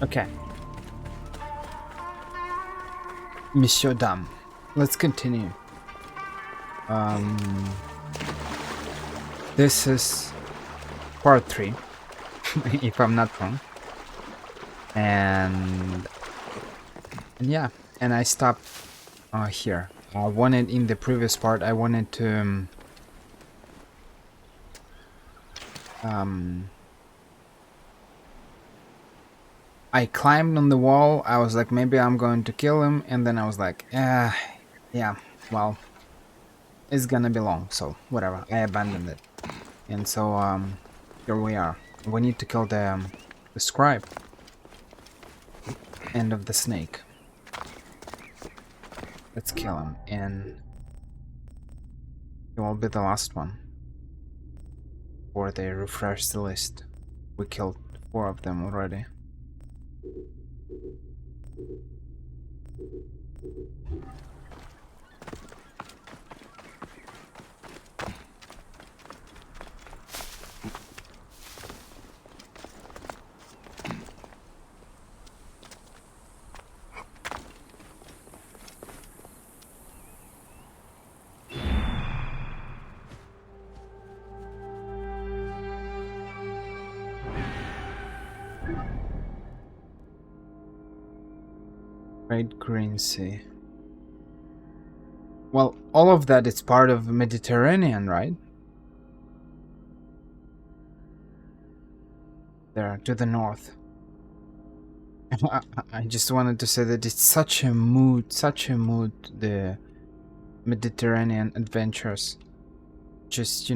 Okay. Monsieur Dam. Let's continue. This is part 3, if I'm not wrong. And yeah, and I stopped here. I wanted in the previous part, I wanted to I climbed on the wall. I was like, maybe I'm going to kill him, and then I was like, yeah, well, it's gonna be long, so whatever. I abandoned it, and so here we are. We need to kill the scribe, end of the snake. Let's kill him, and he will be the last one. Or they refresh the list. We killed 4 of them already. Great Green Sea. Well, all of that is part of the Mediterranean, right? There, to the north. I just wanted to say that it's such a mood, the Mediterranean adventures. Just,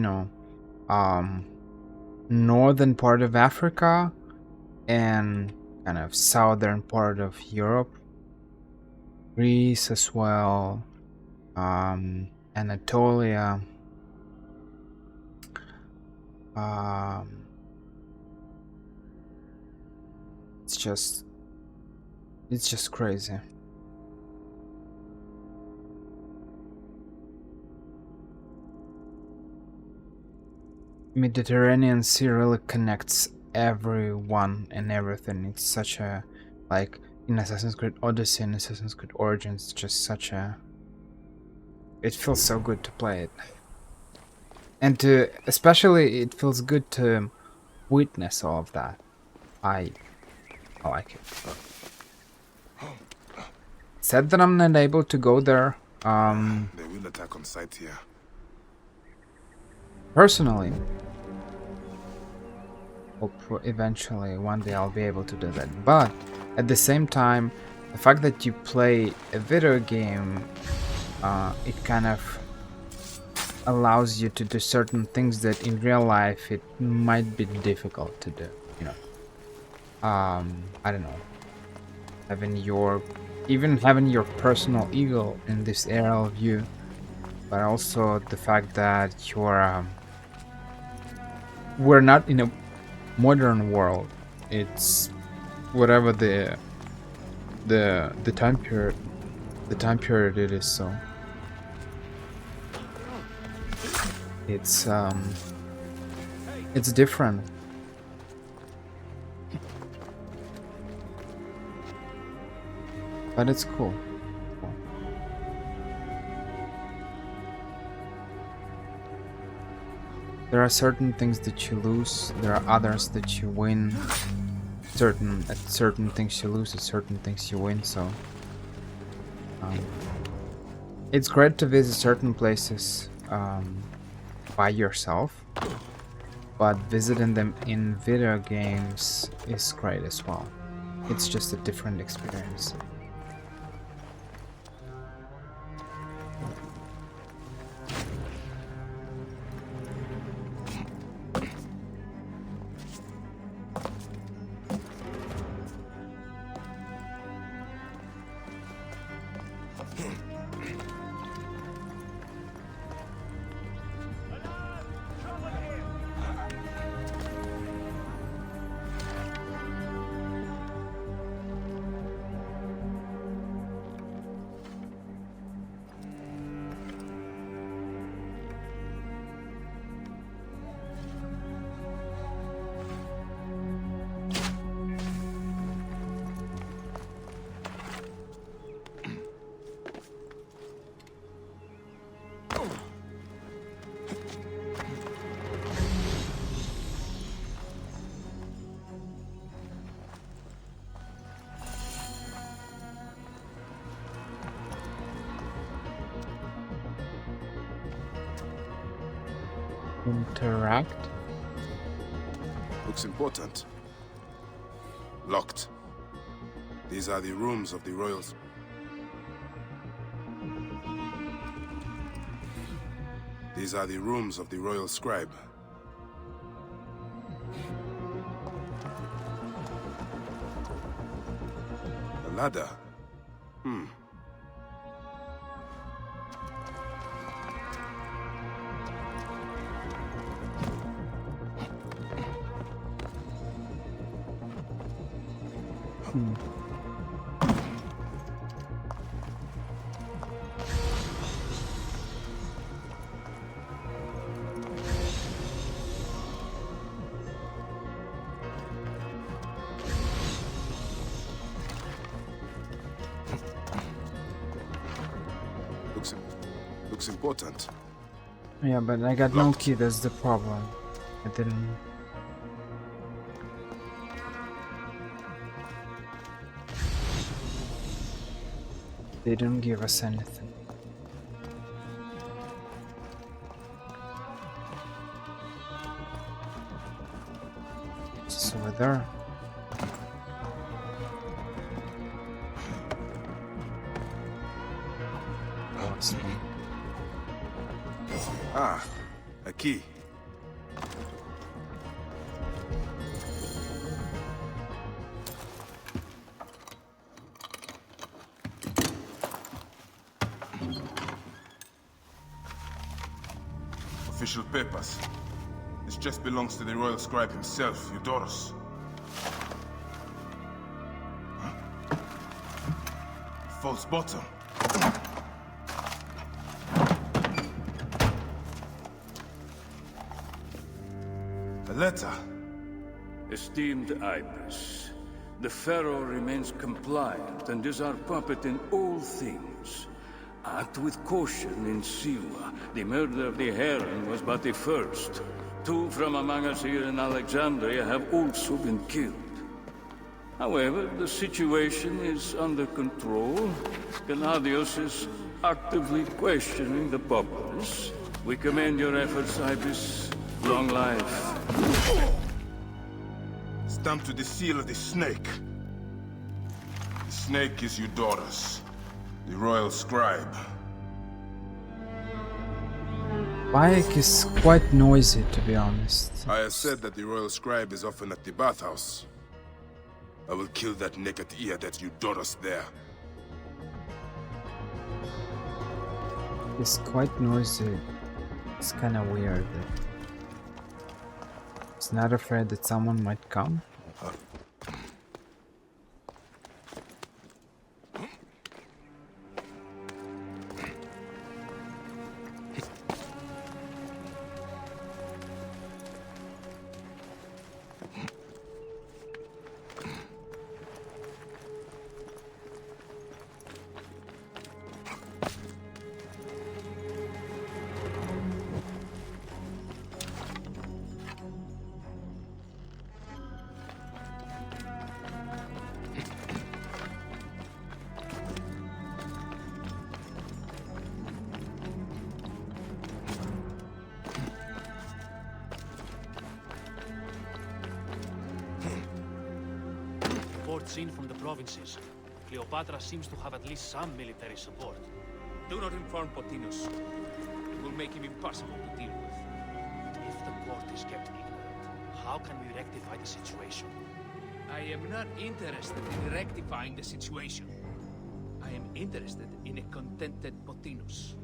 northern part of Africa and kind of southern part of Europe. Greece as well, Anatolia, it's just crazy. Mediterranean Sea really connects everyone and everything. It's such a, like, in Assassin's Creed Odyssey and Assassin's Creed Origins, just such a... It feels so good to play it. And especially it feels good to witness all of that. I like it. Said that I'm not able to go there. They will attack on sight here. Personally. Hope eventually one day I'll be able to do that. But at the same time, the fact that you play a video game, it kind of allows you to do certain things that in real life it might be difficult to do, I don't know, having your personal ego in this area of you, but also the fact that we're not in a modern world. It's whatever the time period it is, so it's different. But it's cool. There are certain things that you lose, there are others that you win. Certain things you lose, at certain things you win, so it's great to visit certain places by yourself, but visiting them in video games is great as well. It's just a different experience. Interact? Looks important. Locked. These are the rooms of the royals. These are the rooms of the royal scribe. A ladder. Looks important. Yeah, but I got no Locked. key, that's the problem. I didn't... They didn't give us anything. It's over there. Awesome. Ah, a key. Official papers. This just belongs to the royal scribe himself, Eudoros. Huh? False bottom. A letter. Esteemed Ibis, the Pharaoh remains compliant and is our puppet in all things. Act with caution in Siwa. The murder of the Heron was but the first. 2 from among us here in Alexandria have also been killed. However, the situation is under control. Gennadios is actively questioning the populace. We commend your efforts, Ibis. Long life. Stamped with the seal of the snake. The snake is Eudoros, the royal scribe. Bike is quite noisy, to be honest. I have said that the royal scribe is often at the bathhouse. I will kill that naked ear that Eudoros there. It's quite noisy. It's kinda weird. It's not afraid that someone might come. Reports seen from the provinces. Cleopatra seems to have at least some military support. Do not inform Pothinus. It will make him impossible to deal with. If the court is kept ignorant, how can we rectify the situation? I am not interested in rectifying the situation. I am interested in a contented Pothinus.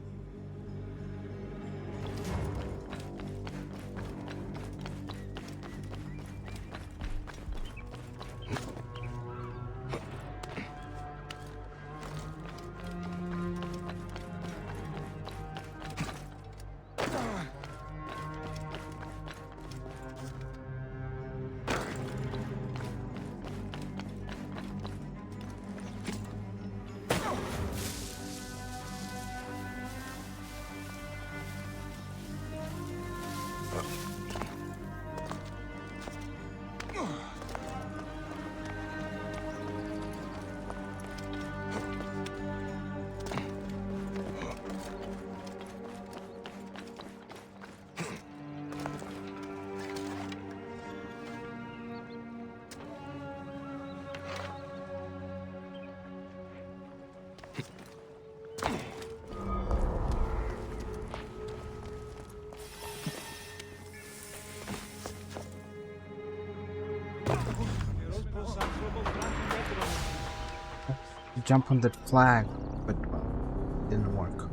jump on that flag, but well, didn't work.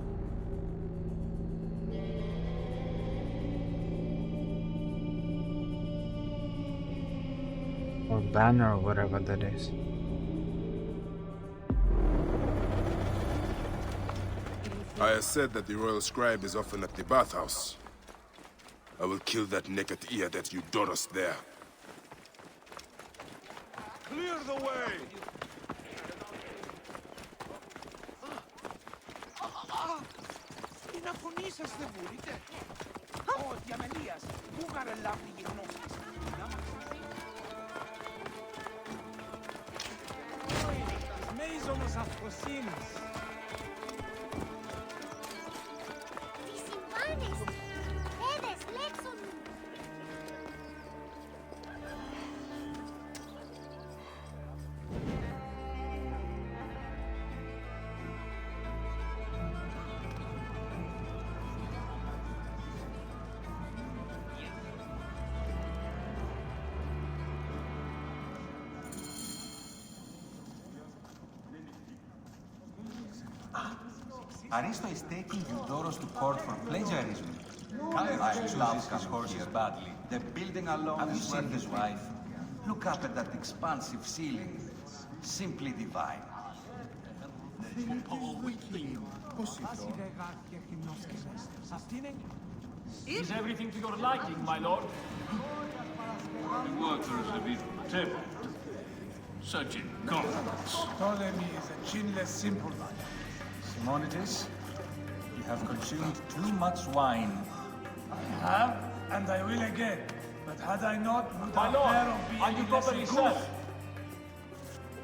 Or banner or whatever that is. I said that the royal scribe is often at the bathhouse. I will kill that naked ear that you Doros there. Clear the way! Τι να φωνήσας δεν μπορείτε. Ω, διαμελίας, πού γαρελάβει οι γνώσεις. Μέιζονος αφροσύνης. Τι συμβάνες! Έδες, λέξω μου! Aristo is taking Eudoros to court for plagiarism. I love his horses badly. The building alone is worth his wife. Look up at that expansive ceiling. Simply divine. Is everything to your liking, my lord? The waters of it tepid. Such incompetence. Ptolemy is a chinless simpleton. Simonides, you have consumed too much wine. I have, and I will again. But had I not, would My have lord, fear of being are you less properly good. served?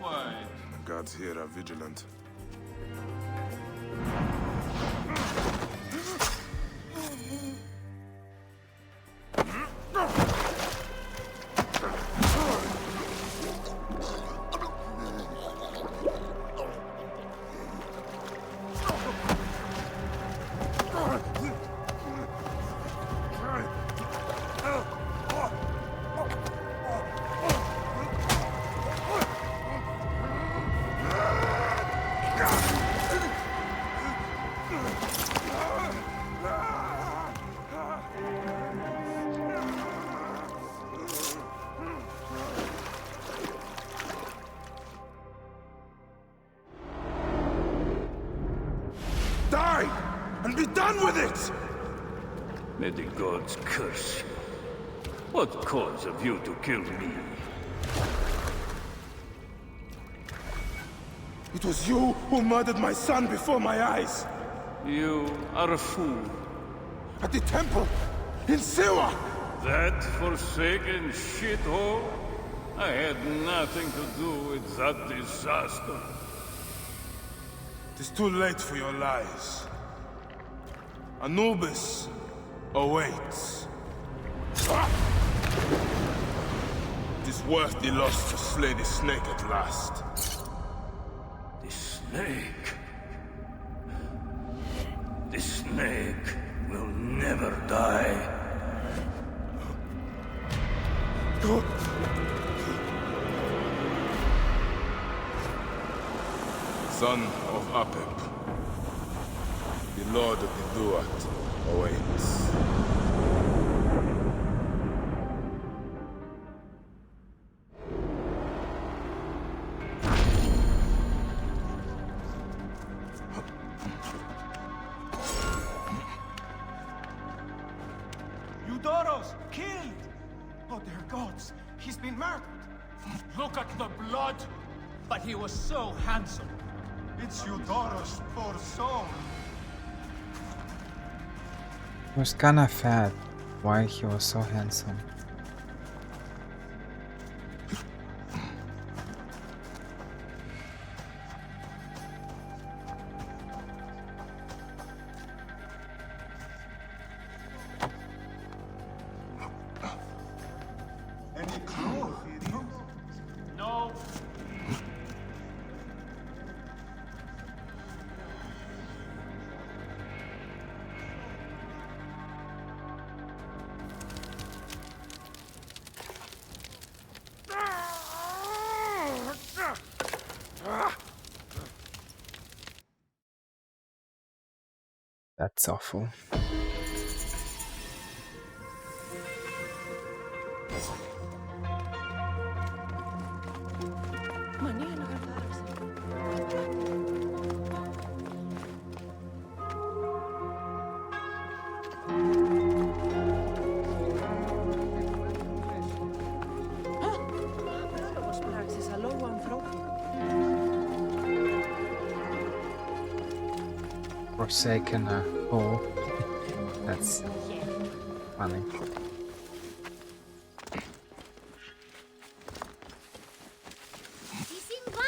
Quiet. The gods here are vigilant. Die! And be done with it! May the gods curse you. What cause have you to kill me? It was you who murdered my son before my eyes! You are a fool. At the temple! In Siwa! That forsaken shithole? I had nothing to do with that disaster. It is too late for your lies. Anubis awaits. It is worth the loss to slay the snake at last. The snake. The snake will never die. Son of Apep, the Lord of the Duat awaits. Eudoros, killed! Oh, dear gods, he's been murdered. Look at the blood! But he was so handsome. It's Eudoros, poor soul. He was kinda fat. Why he was so handsome? Any clue? No. That's awful. Forsaken hole. That's funny. Simba!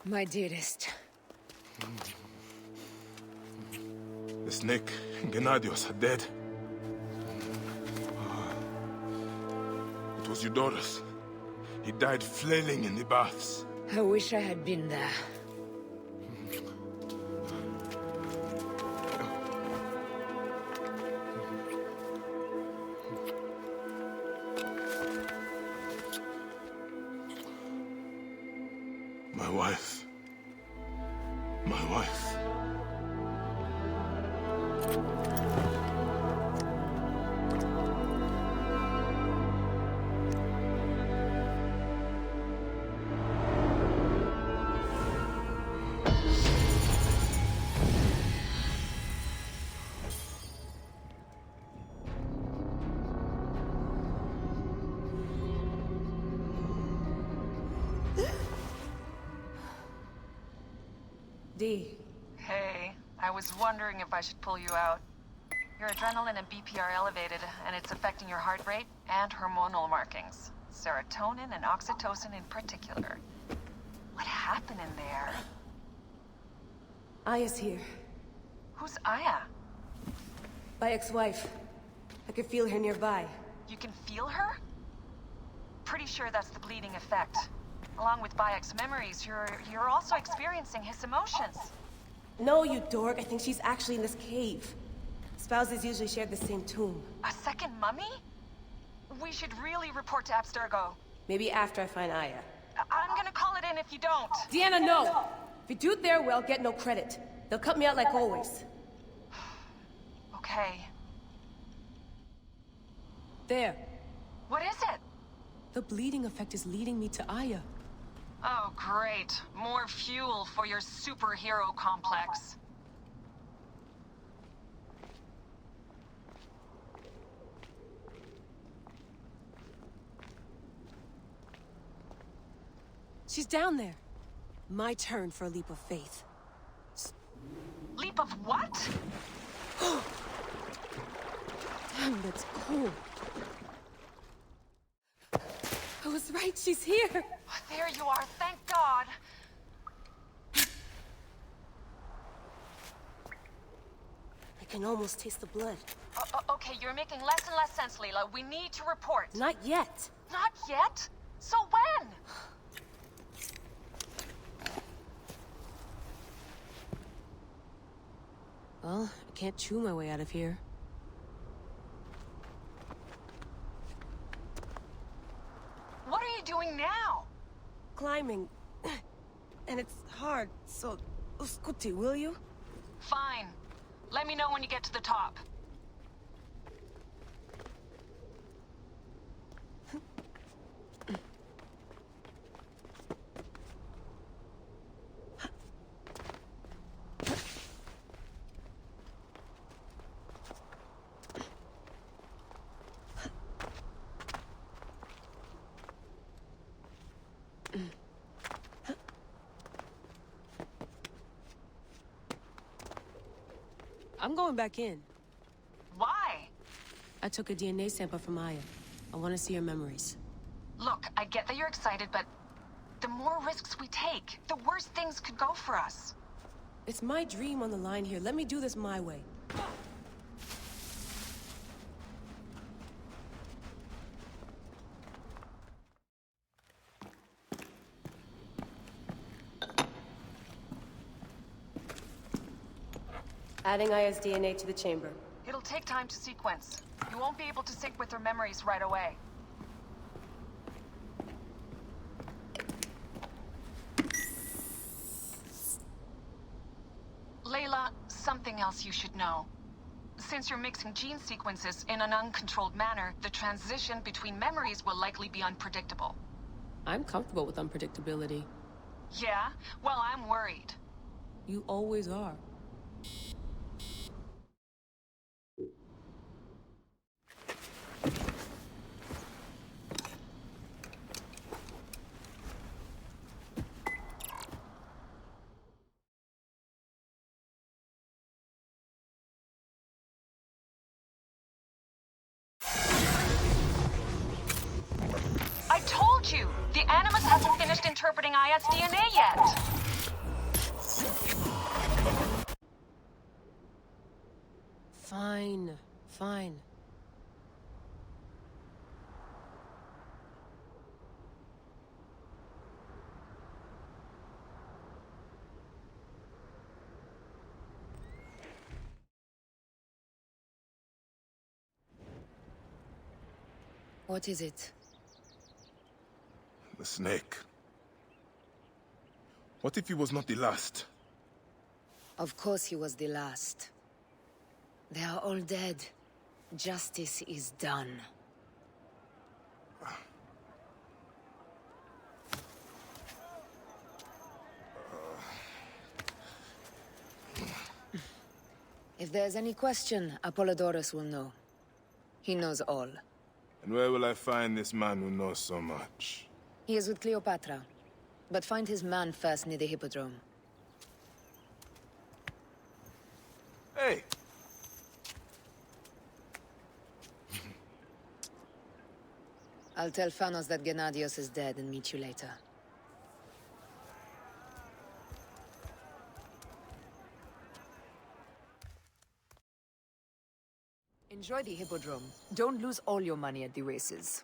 My dearest. The snake, Gennadios, are dead. It was Eudoros. He died flailing in the baths. I wish I had been there. My wife. My wife. D. Hey, I was wondering if I should pull you out. Your adrenaline and BP are elevated, and it's affecting your heart rate and hormonal markings. Serotonin and oxytocin in particular. What happened in there? Aya's here. Who's Aya? My ex-wife. I could feel her nearby. You can feel her? Pretty sure that's the bleeding effect. Along with Bayek's memories, you're also experiencing his emotions. No, you dork. I think she's actually in this cave. Spouses usually share the same tomb. A second mummy? We should really report to Abstergo. Maybe after I find Aya. I'm gonna call it in if you don't. Deanna, no! If you do their well, get no credit. They'll cut me out like always. Okay. There. What is it? The bleeding effect is leading me to Aya. Oh, great. More fuel for your superhero complex. She's down there. My turn for a leap of faith. Leap of what? Damn, that's cool. I was right, she's here. There you are, thank God. I can almost taste the blood. Okay, you're making less and less sense, Leela. We need to report. Not yet. Not yet? So when? Well, I can't chew my way out of here. What are you doing now? Climbing. And it's hard, so... Scuti, will you? Fine. Let me know when you get to the top. I'm going back in. Why? I took a DNA sample from Aya. I want to see her memories. Look, I get that you're excited, but the more risks we take, the worse things could go for us. It's my dream on the line here. Let me do this my way. Adding Aya's DNA to the chamber. It'll take time to sequence. You won't be able to sync with her memories right away. Layla, something else you should know. Since you're mixing gene sequences in an uncontrolled manner, the transition between memories will likely be unpredictable. I'm comfortable with unpredictability. Yeah? Well, I'm worried. You always are. I told you! The Animus hasn't finished interpreting Aya's DNA yet! Fine. Fine. What is it? The snake. What if he was not the last? Of course he was the last. They are all dead. Justice is done. If there's any question, Apollodorus will know. He knows all. And where will I find this man who knows so much? He is with Cleopatra. But find his man first near the Hippodrome. Hey! I'll tell Phanos that Gennadios is dead and meet you later. Enjoy the Hippodrome. Don't lose all your money at the races.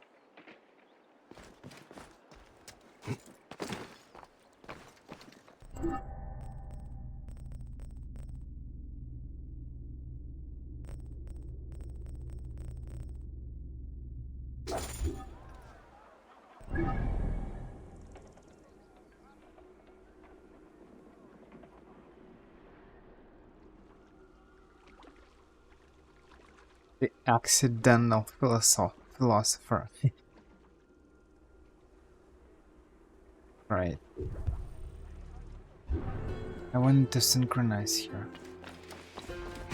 The accidental philosopher. Right. I wanted to synchronize here.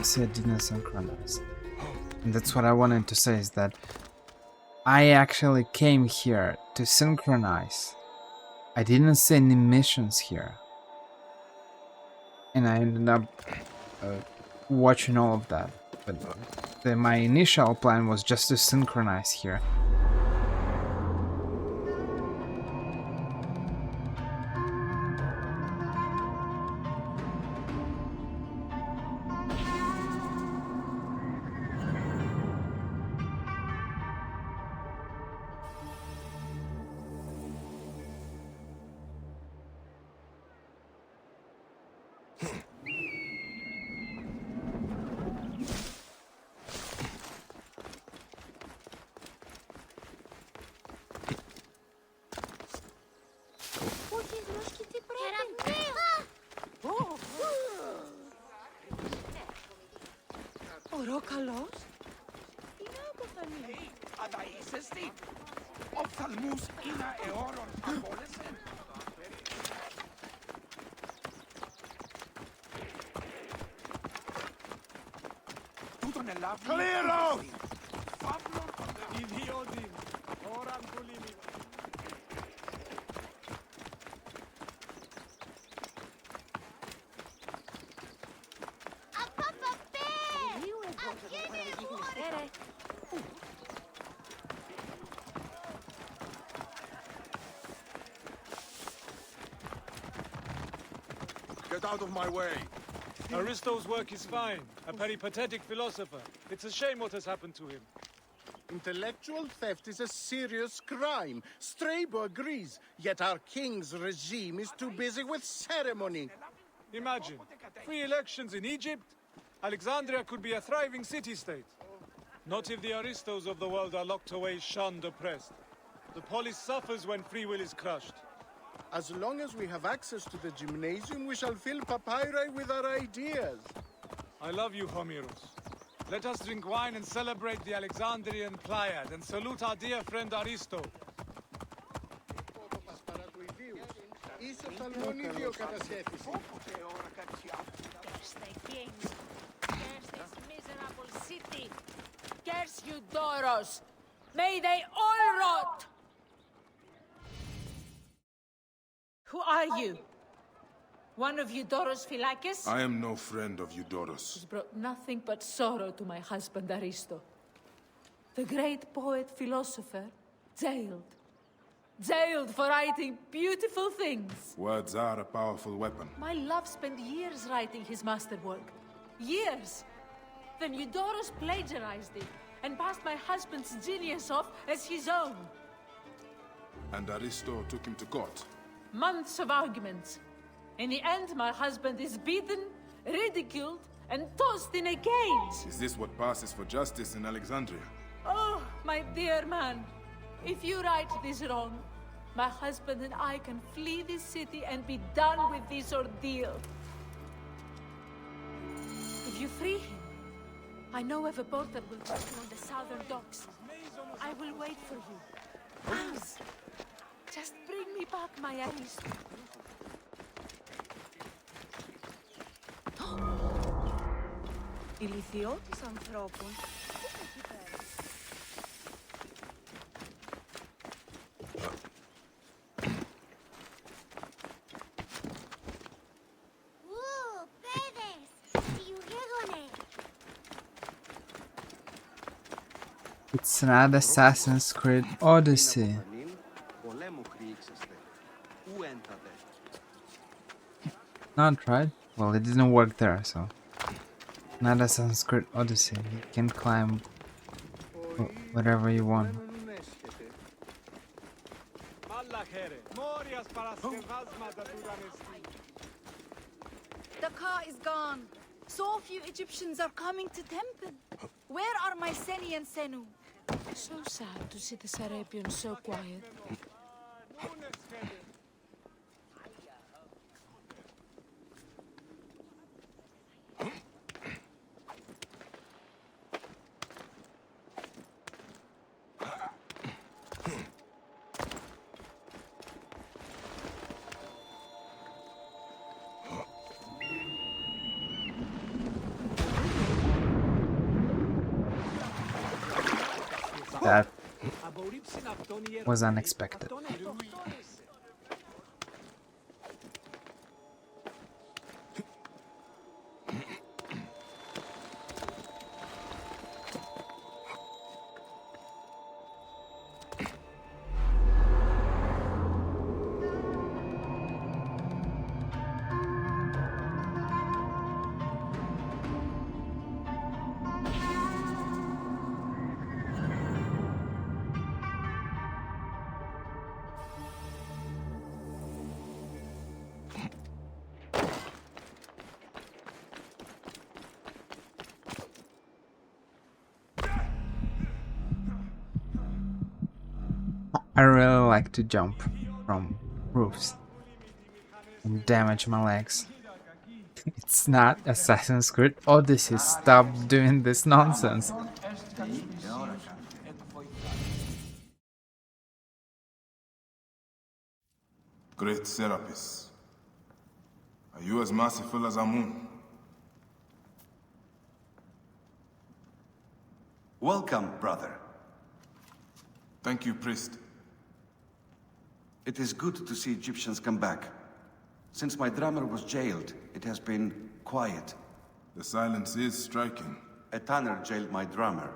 See, I didn't synchronize. And that's what I wanted to say, is that I actually came here to synchronize. I didn't see any missions here. And I ended up watching all of that. But my initial plan was just to synchronize here. Ορόκαλος. Είναι αποθανή. Αδαΐσεστη. Οφθαλμούς είναι αιώρων απόλεσεν. Τούτον ελάβει... Κλήρω! Φαύλον ιδιώτην. Ώραν του λίμνη. Get out of my way! Aristo's work is fine. A peripatetic philosopher. It's a shame what has happened to him. Intellectual theft is a serious crime. Strabo agrees, yet our king's regime is too busy with ceremony. Imagine, free elections in Egypt, Alexandria could be a thriving city-state. Not if the aristos of the world are locked away, shunned, oppressed. The polis suffers when free will is crushed. As long as we have access to the gymnasium, we shall fill papyri with our ideas. I love you, Homiros. Let us drink wine and celebrate the Alexandrian Pleiad and salute our dear friend Aristo. Curse you, Doros! May they all rot! Who are you? One of Eudoros Philakis? I am no friend of Eudoros. He's brought nothing but sorrow to my husband Aristo. The great poet philosopher, jailed. Jailed for writing beautiful things. Words are a powerful weapon. My love spent years writing his masterwork. Years! Then Eudoros plagiarized it and passed my husband's genius off as his own. And Aristo took him to court. Months of arguments. In the end, my husband is beaten, ridiculed, and tossed in a cage. Is this what passes for justice in Alexandria? Oh, my dear man. If you right this wrong, my husband and I can flee this city and be done with this ordeal. If you free him, I know of a boat that will take you on the southern docks. I will wait for you. Please, just bring me back my Aristo. Ηλιθιώτης ανθρώπων. It's an Assassin's Creed Odyssey. Not right? Well, it didn't work there, so. Not Assassin's Creed Odyssey. You can climb whatever you want. The car is gone. So few Egyptians are coming to temple. Where are my Seni and Senu? So sad to see the Serapions so quiet. That was unexpected. I really like to jump from roofs and damage my legs. It's not Assassin's Creed Odyssey. Stop doing this nonsense. Great Serapis, are you as merciful as Amun? Welcome, brother. Thank you, priest. It is good to see Egyptians come back. Since my drummer was jailed, it has been quiet. The silence is striking. A tanner jailed my drummer.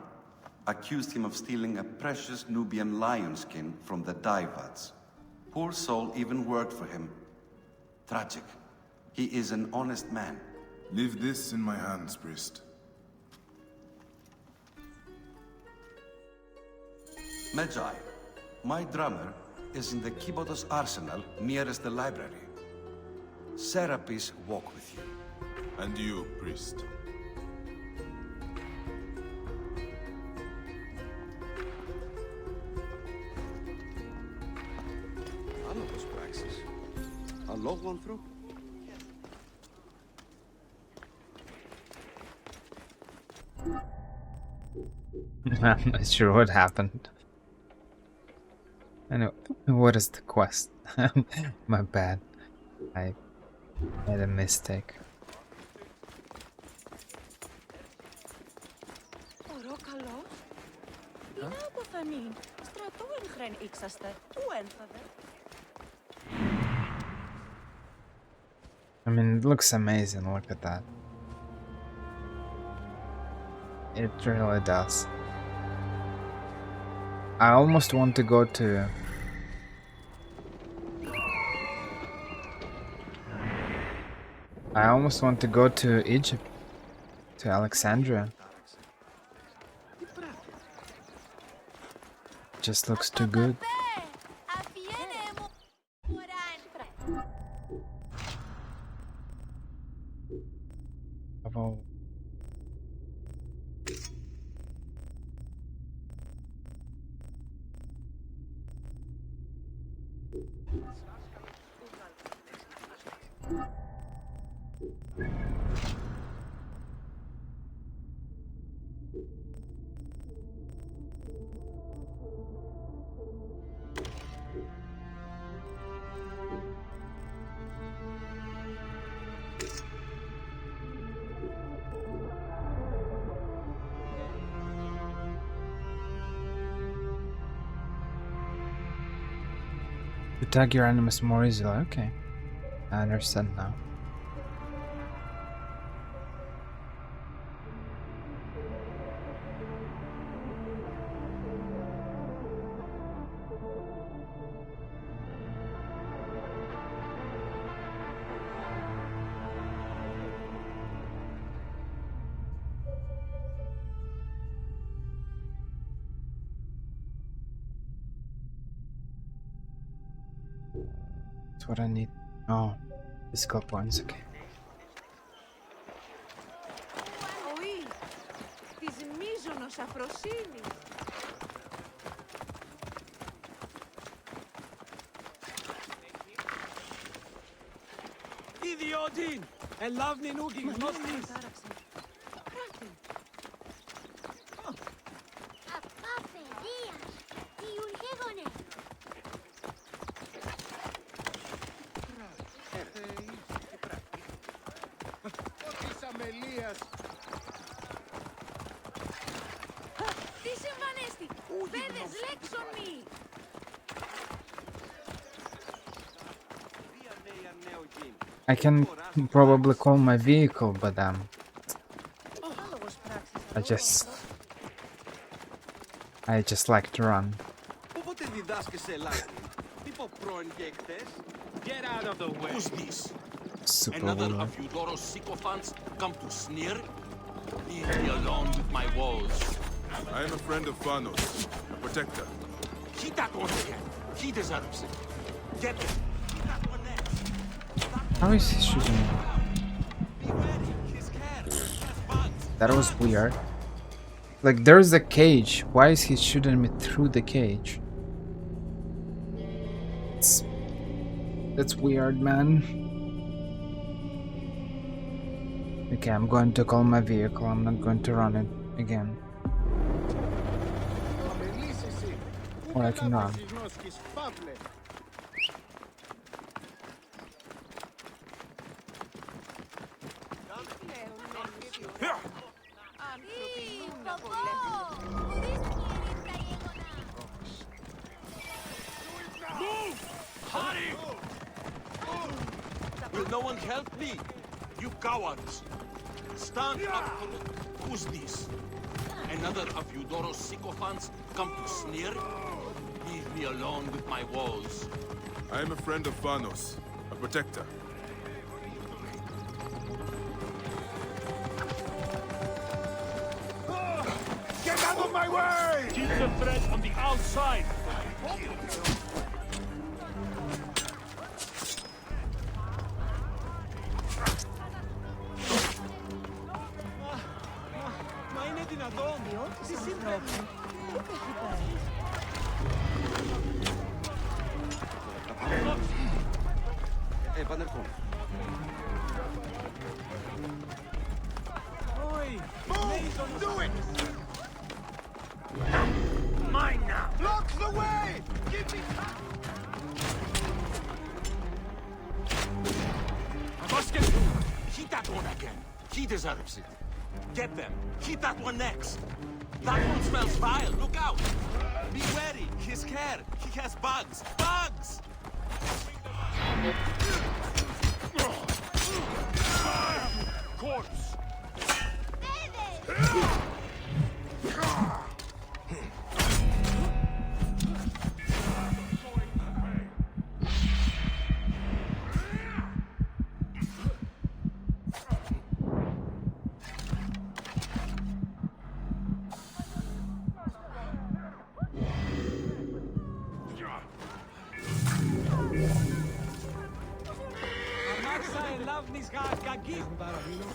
Accused him of stealing a precious Nubian lion skin from the Daivads. Poor soul even worked for him. Tragic. He is an honest man. Leave this in my hands, priest. Medjai, my drummer is in the Kibotos arsenal nearest the library. Serapis walk with you. And you, priest. taxes. I'll log one through. I'm not sure what happened. Anyway, what is the quest? My bad. I made a mistake. Παρακαλώ. Τι να αποφανεί. Στρατού εν χρέν ήξαστε. Ού ένθαδε. I mean, it looks amazing. Look at that. It really does. I almost want to go to... I almost want to go to Egypt. To Alexandria. Just looks too good. Bravo. To tag your enemies more easily. Okay, I understand now. That's what I need. Oh, physical points, okay. Οή, της μείζωνος αφροσύνης. Ιδιότην! Ελάβνην ούκη γνώστης! Απά παιδεία! Τι ουργεύωνε! Της αμελίας! Τι συμβανέστη! Πέδες λέξον μη! I can probably call my vehicle, but I just like to run. Πότε διδάσκεσαι Latin? Tipo πρώην και εχθές? Get out of the way! Who's this? Super Another ruler. of Eudoros sycophants come to sneer? Leave me alone with my woes. I am a friend of Phanos, a protector. Hit that one again. He deserves it. Get him. How is he shooting me? That was weird. Like, there's a cage. Why is he shooting me through the cage? That's weird, man. Okay, I'm going to call my vehicle. I'm not going to run it again. Or I can run. Hurry! Will no one help me? You cowards! Stand up for... Who's this? Another of Eudoros sycophants come to sneer? Leave me alone with my woes. I am a friend of Phanos, a protector. Get out of my way! Keep the threat on the outside! Μα είναι δυνατόν! Τι συμβαίνει! Πού έχει πάει! Move! Do it! Mine now! Block the way! Give me A musket! Hit that one again. He deserves it. Get them. Hit that one next. That one smells vile. Look out! Be wary. His hair. He has bugs. Bugs! corpse!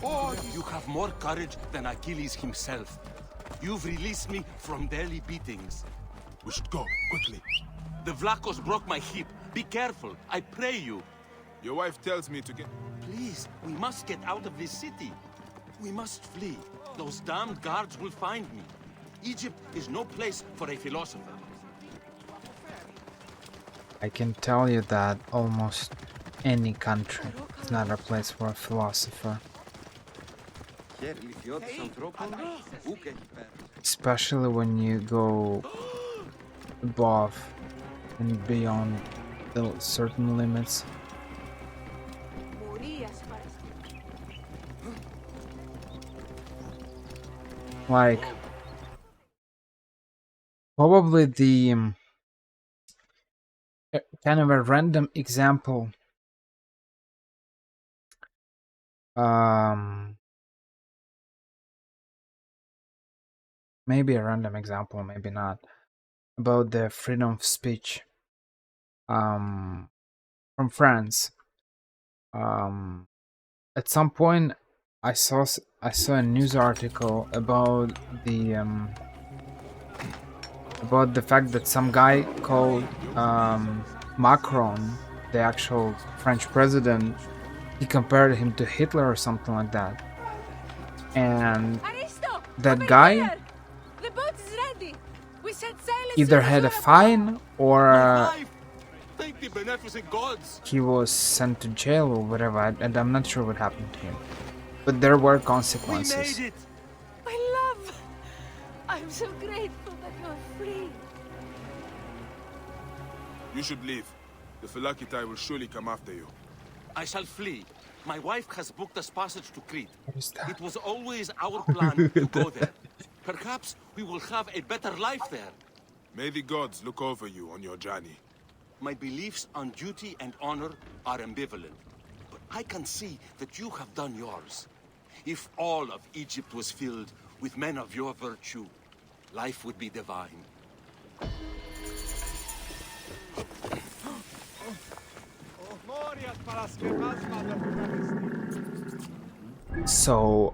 Oh, you have more courage than Achilles himself. You've released me from daily beatings. We should go, quickly. The Vlachos broke my hip. Be careful, I pray you. Your wife tells me to get... Please, we must get out of this city. We must flee. Those damned guards will find me. Egypt is no place for a philosopher. I can tell you that almost any country is not a place for a philosopher. Especially when you go above and beyond the certain limits. Like, probably the kind of a random example. Maybe a random example, maybe not, about the freedom of speech from France. At some point I saw a news article about the fact that some guy called Macron, the actual French president, he compared him to Hitler or something like that. And that guy either had a fine or he was sent to jail or whatever, and I'm not sure what happened to him. But there were consequences. We made it! My love! I'm so grateful that you're free. You should leave. The Phylakitai will surely come after you. I shall flee. My wife has booked us passage to Crete. What is that? It was always our plan to go there. Perhaps we will have a better life there. May the gods look over you on your journey. My beliefs on duty and honor are ambivalent. But I can see that you have done yours. If all of Egypt was filled with men of your virtue, life would be divine. So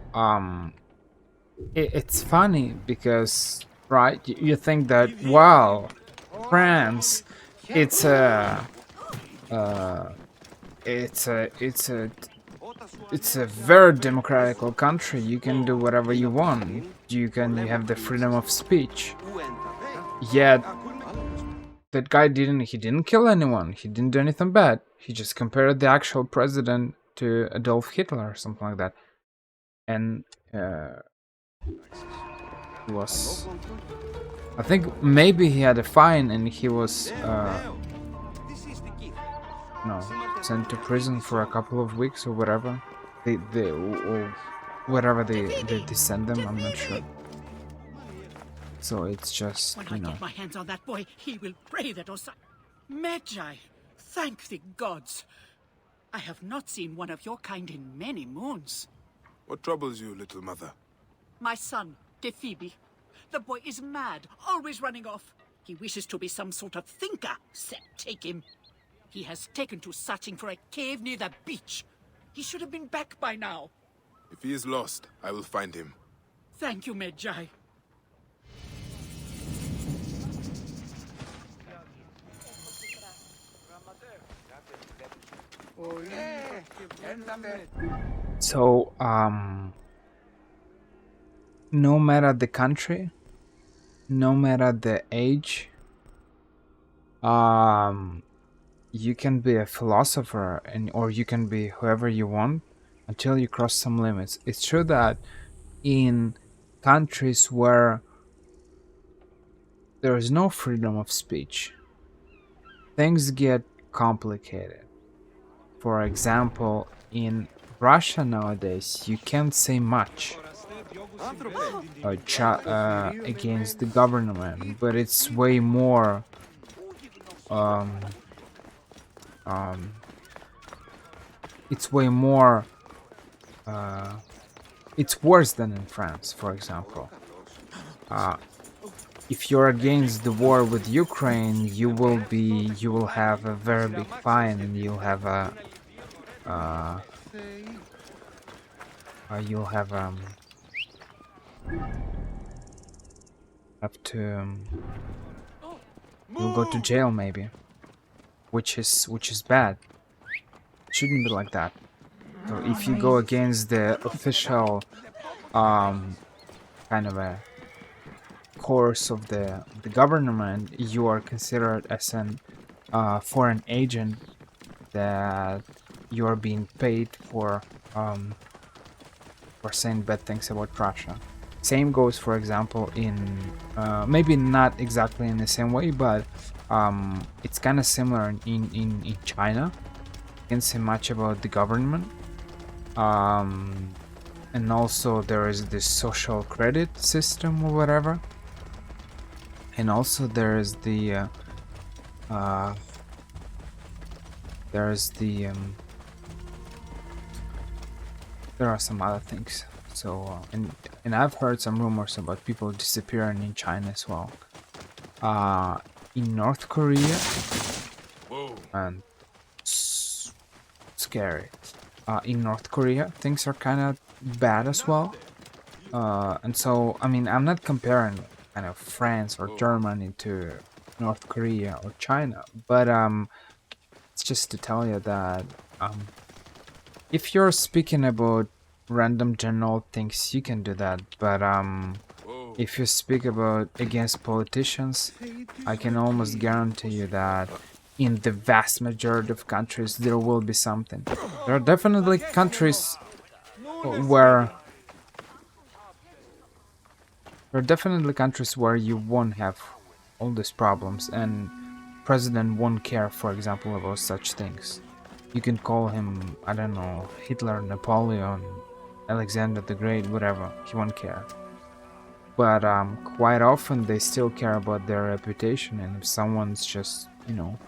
it's funny because, right, you think that, wow, France, it's a very democratic country. You can do whatever you want. You have the freedom of speech. Yet that guy didn't kill anyone. He didn't do anything bad. He just compared the actual president to Adolf Hitler or something like that. And he was, I think maybe he had a fine and he was sent to prison for a couple of weeks or whatever. Or whatever they send them, I'm not sure. So it's just, when I get my hands on that boy, he will pray that Magi, thank the gods. I have not seen one of your kind in many moons. What troubles you, little mother? My son, Phoebe. The boy is mad, always running off. He wishes to be some sort of thinker. Set, take him. He has taken to searching for a cave near the beach. He should have been back by now. If he is lost, I will find him. Thank you, Magi. So, no matter the country, no matter the age, you can be a philosopher or you can be whoever you want until you cross some limits. It's true that in countries where there is no freedom of speech, things get complicated. For example, in Russia nowadays, you can't say much against the government, but it's way more um, it's way more it's worse than in France, for example. If you're against the war with Ukraine, you will have a very big fine, and you'll have have to you'll go to jail maybe, which is bad. It shouldn't be like that. So if you go against the official kind of a course of the government, you are considered as an foreign agent, that you are being paid for saying bad things about Russia. Same goes, for example, in maybe not exactly in the same way, but it's kind of similar in China. You can't say much about the government. And also there is this social credit system or whatever. And also there is the there are some other things. So and I've heard some rumors about people disappearing in China as well. In North Korea, and scary. In North Korea, things are kind of bad as well. And so, I mean, I'm not comparing kind of France or Germany to North Korea or China, but it's just to tell you that if you're speaking about random general things, you can do that, but if you speak about against politicians, I can almost guarantee you that in the vast majority of countries there will be something. There are definitely countries where you won't have all these problems and president won't care, for example, about such things. You can call him, I don't know, Hitler, Napoleon, Alexander the Great, whatever, he won't care. But quite often they still care about their reputation, and if someone's just, you know,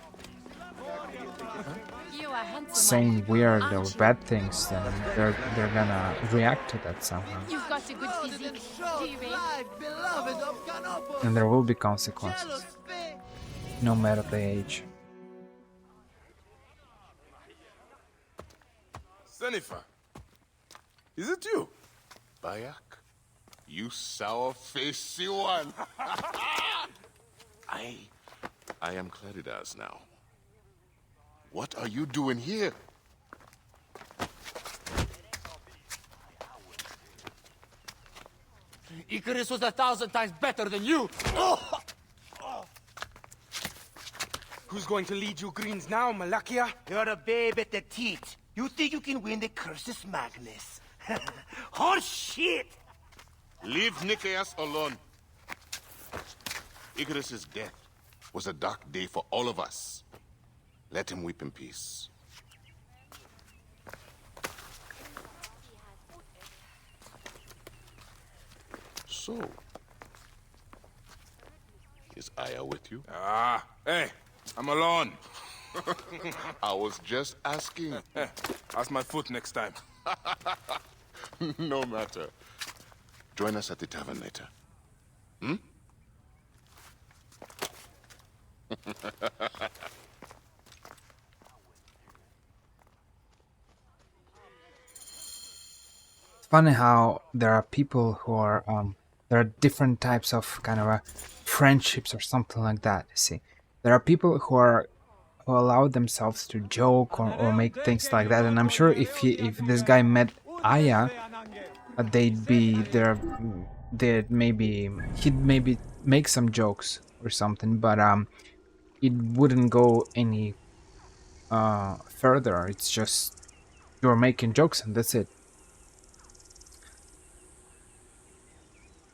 saying weird or bad things, then they're gonna react to that somehow. You've got a good physique. Do you, babe? And there will be consequences, no matter the age. Jennifer, is it you? Bayak, you sour-faced one. I am Claridas now. What are you doing here? Icarus was 1,000 times better than you! Who's going to lead you Greens now, Malakia? You're a babe at the teat. You think you can win the Cursus Magnus? Horse shit! Leave Nicaeus alone. Icarus's death was a dark day for all of us. Let him weep in peace. So, is Aya with you? Hey, I'm alone. I was just asking. Ask my foot next time. No matter. Join us at the tavern later. Hmm? It's funny how there are people who are there are different types of kind of friendships or something like that. You see, there are people who are who allow themselves to joke or make things like that. And I'm sure if this guy met Aya, they'd be there. They'd maybe he'd maybe make some jokes or something, but it wouldn't go any further. It's just you're making jokes and that's it.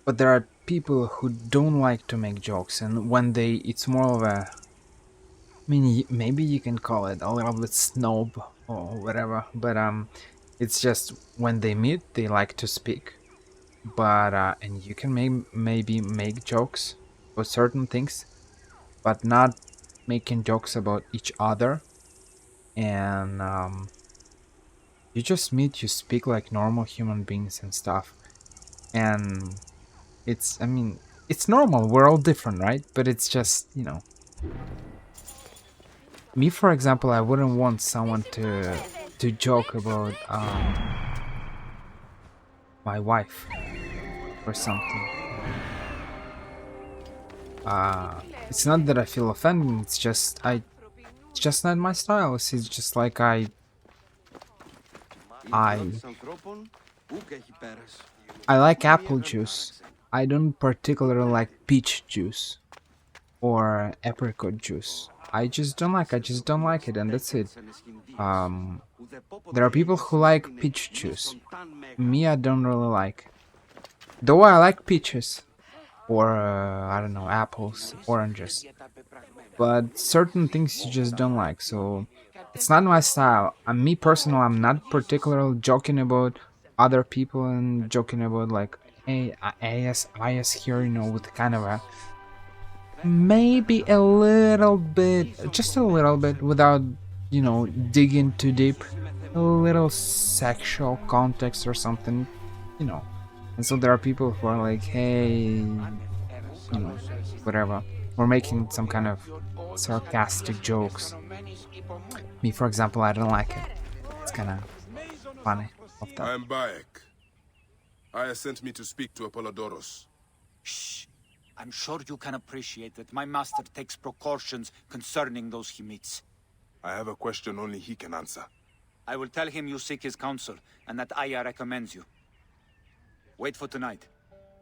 But there are people who don't like to make jokes, and when they, it's more of a, I mean, maybe you can call it a little bit snob or whatever, but it's just when they meet, they like to speak. But and you can maybe make jokes about certain things, but not making jokes about each other. And you just meet, you speak like normal human beings and stuff. And it's, I mean, it's normal. We're all different, right? But it's just, you know, me, for example, I wouldn't want someone to joke about my wife or something. It's not that I feel offended. It's just it's just not my style. It's just like I like apple juice. I don't particularly like peach juice or apricot juice. I just don't like it, and that's it. There are people who like peach juice. Me, I don't really like. Though I like peaches or I don't know, apples, oranges. But certain things you just don't like, so it's not my style. Me personally, I'm not particularly joking about other people and joking about like, hey, IS here, you know, with kind of a maybe a little bit, just a little bit, without, you know, digging too deep, a little sexual context or something, you know. And so there are people who are like, hey, you know, whatever, we're making some kind of sarcastic jokes. Me, for example, I don't like it. It's kind of funny of that. I am Bayek. Aya sent me to speak to Apollodorus. Shh. I'm sure you can appreciate that my master takes precautions concerning those he meets. I have a question only he can answer. I will tell him you seek his counsel, and that Aya recommends you. Wait for tonight.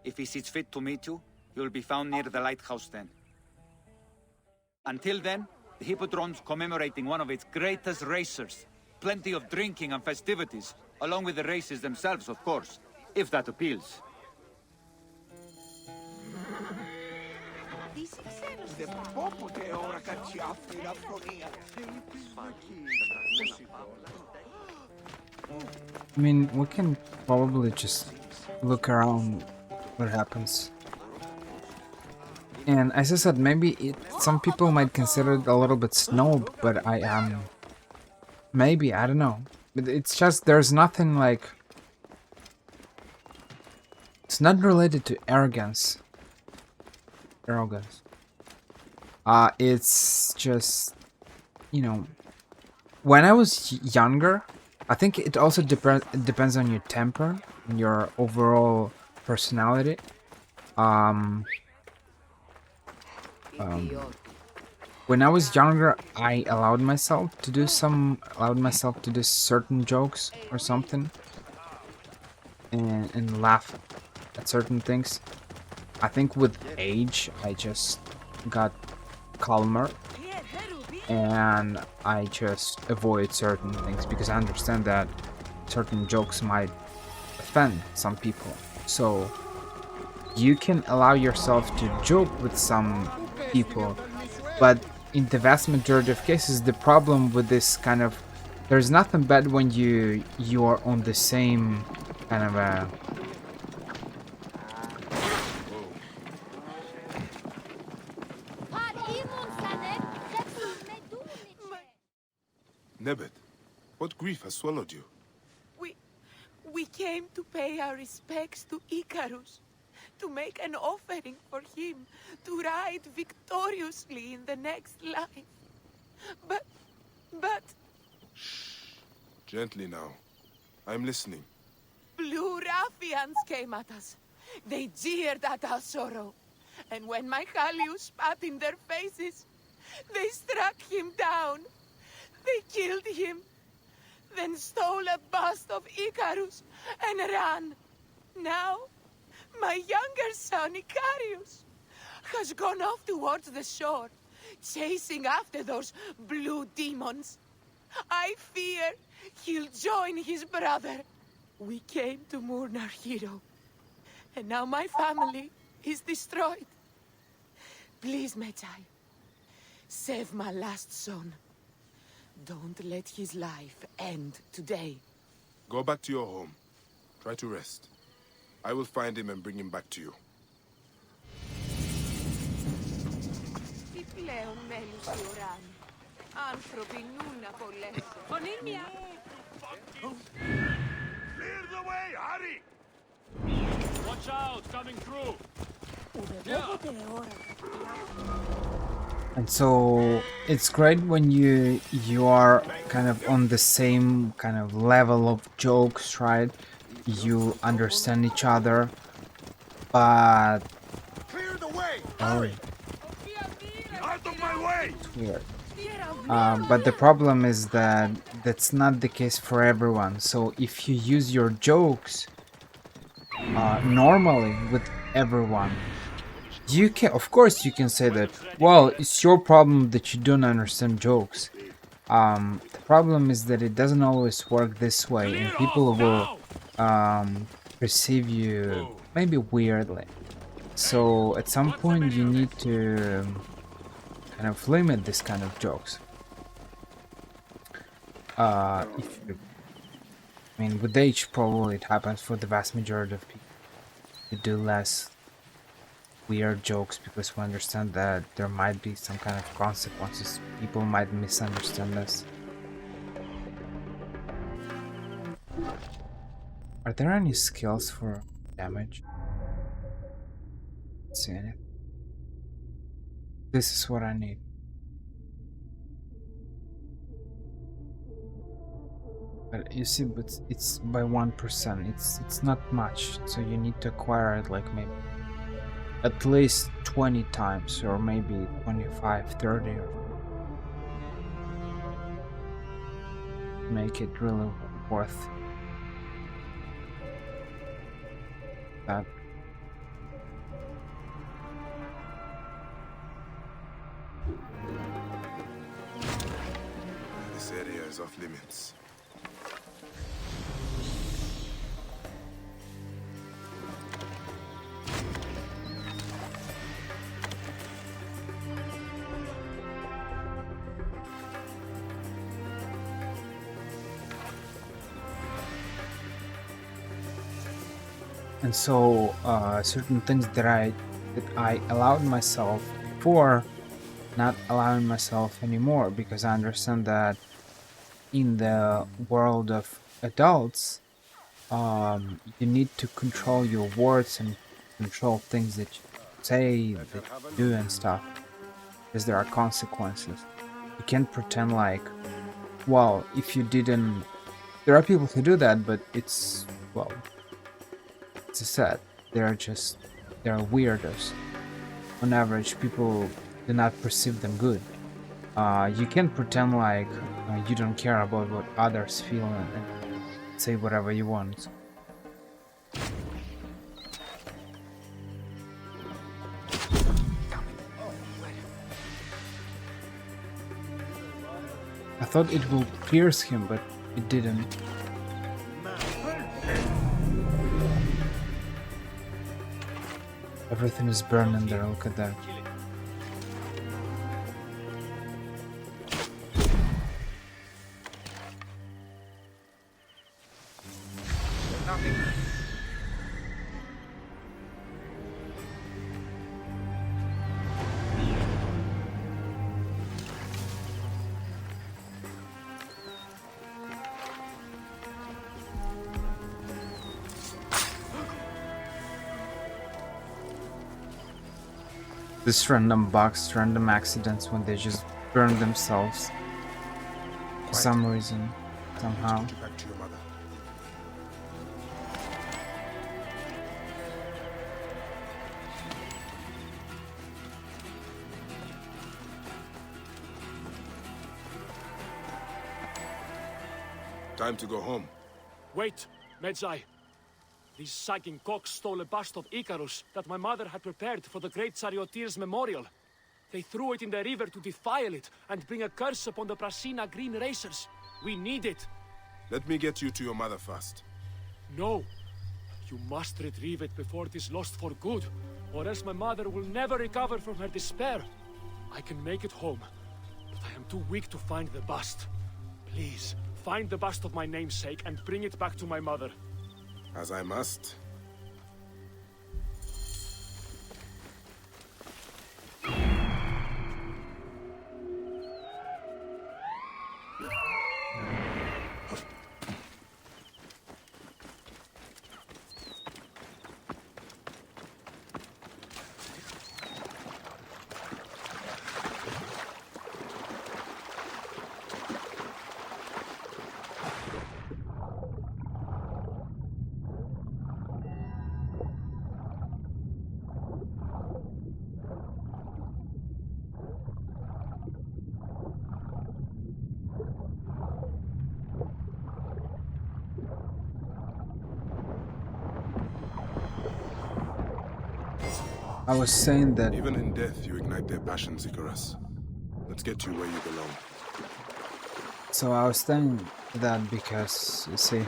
If he sees fit to meet you, he will be found near the lighthouse then. Until then, the Hippodrome's commemorating one of its greatest racers. Plenty of drinking and festivities, along with the races themselves, of course, if that appeals. I mean, we can probably just look around what happens. And as I said, maybe some people might consider it a little bit snob, but I am... maybe, I don't know. But it's just, there's nothing like... It's not related to arrogance. It's just, you know, when I was younger, I think it also depends on your temper and your overall personality. When I was younger, I allowed myself to do certain jokes or something, and laugh at certain things. I think with age, I just got calmer, and I just avoid certain things because I understand that certain jokes might offend some people. So you can allow yourself to joke with some people, but in the vast majority of cases, the problem with this kind of, there's nothing bad when you are on the same kind of a Nebet, what grief has swallowed you? We came to pay our respects to Icarus, to make an offering for him, to ride victoriously in the next life. But... Gently now. I'm listening. Blue ruffians came at us. They jeered at our sorrow. And when my Halius spat in their faces, They struck him down. They killed him. Then stole a bust of Icarus and ran. Now, my younger son, Icarius, has gone off towards the shore, chasing after those blue demons. I fear he'll join his brother. We came to mourn our hero, and now my family is destroyed. Please, Medjay, save my last son. Don't let his life end today. Go back to your home. Try to rest. I will find him and bring him back to you. Τι πλέον μέλους του ουράνου. Άνθρωποι νου να απολέσουν. Ονύρμια! Clear the way, hurry! Watch out, coming through. And so it's great when you are kind of on the same kind of level of jokes, right? You understand each other, but Clear the way, oh, hurry! Out of my way! it's weird. But the problem is that that's not the case for everyone. So if you use your jokes normally with everyone, you can, of course, you can say that, well, it's your problem that you don't understand jokes. The problem is that it doesn't always work this way, and people will perceive you maybe weirdly. So at some point you need to kind of limit this kind of jokes. If you, I mean, with age, probably it happens for the vast majority of people. You do less weird jokes because we understand that there might be some kind of consequences. People might misunderstand this. Are there any skills for damage? Let's see anything. This is what I need. But you see, but it's by 1%. It's not much, so you need to acquire it like maybe at least 20 times, or maybe 25, 30, or make it really worth that. This area is off limits. And so certain things that I allowed myself before, not allowing myself anymore, because I understand that in the world of adults, you need to control your words and control things that you say, that you do and stuff, because there are consequences. You can't pretend like, well, if you didn't, there are people who do that, but it's, well, it's a set. They're weirdos. On average, people do not perceive them good. You can't pretend like you don't care about what others feel and say whatever you want. I thought it would pierce him, but it didn't. Everything is burning there, look at that. This random bugs, random accidents when they just burn themselves for some reason, somehow. Back to your mother. Time to go home. Wait, Medjay. These sagging cocks stole a bust of Icarus that my mother had prepared for the great charioteer's memorial. They threw it in the river to defile it and bring a curse upon the Prasina Green Racers. We need it. Let me get you to your mother first. No. You must retrieve it before it is lost for good, or else my mother will never recover from her despair. I can make it home, but I am too weak to find the bust. Please, find the bust of my namesake and bring it back to my mother. As I must. I was saying that even in death you ignite their passions, Icarus. Let's get you where you belong. So I was saying that because, you see,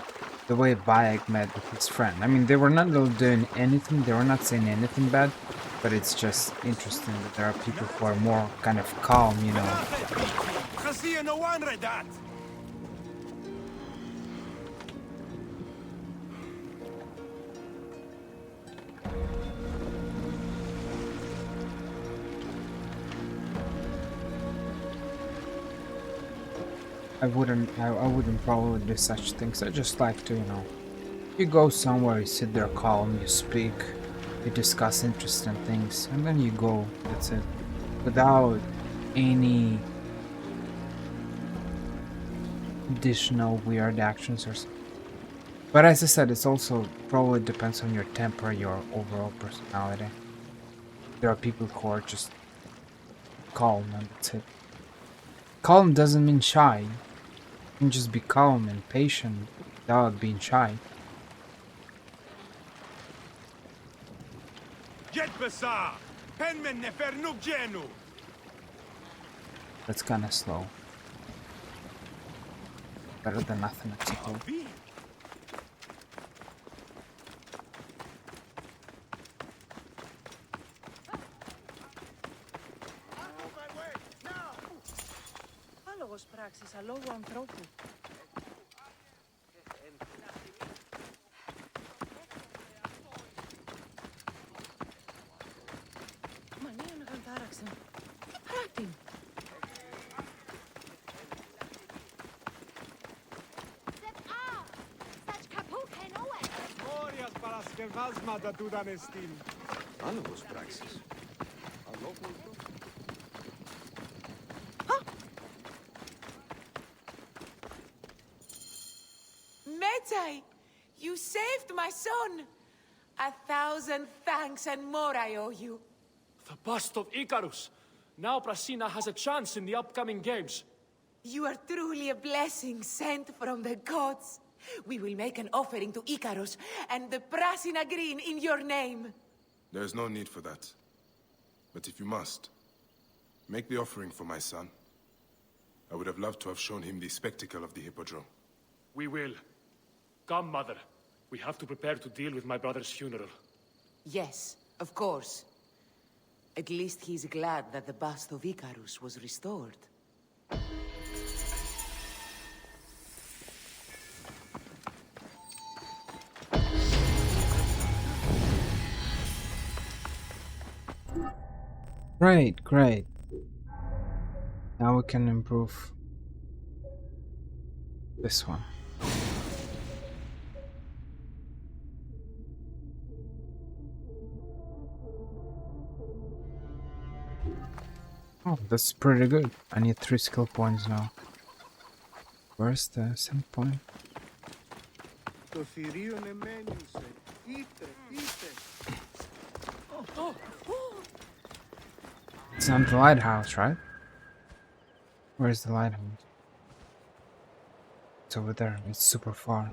the way Bayek met with his friend. I mean, they were not really doing anything, they were not saying anything bad, but it's just interesting that there are people who are more kind of calm, you know. I wouldn't probably do such things. I just like to, you know, you go somewhere, you sit there calm, you speak, you discuss interesting things, and then you go. That's it. Without any additional weird actions or something. But as I said, it's also probably depends on your temper, your overall personality. There are people who are just calm and that's it. Calm doesn't mean shy. You can just be calm and patient without being shy. That's kinda slow. Better than nothing, I suppose. Άλογος πράξης αλόγου ανθρώπου. Μανία να γαντάραξε. Τι πράττει. Μόριας παρασκευάσματα τούταν εστίν. Άλογος πράξης. Αλόγου Medjay, you saved my son. 1,000 thanks and more I owe you. The bust of Icarus! Now Prasina has a chance in the upcoming games. You are truly a blessing sent from the gods. We will make an offering to Icarus and the Prasina Green in your name. There is no need for that. But if you must, make the offering for my son. I would have loved to have shown him the spectacle of the Hippodrome. We will. Come, Mother. We have to prepare to deal with my brother's funeral. Yes, of course. At least he's glad that the bust of Icarus was restored. Great, great. Now we can improve this one. Oh, that's pretty good. I need 3 skill points now. Where's the send point? Το θηρίον εμένιουσε. Είτε, είτε. It's on the lighthouse, right? Where's the lighthouse? It's over there. It's super far.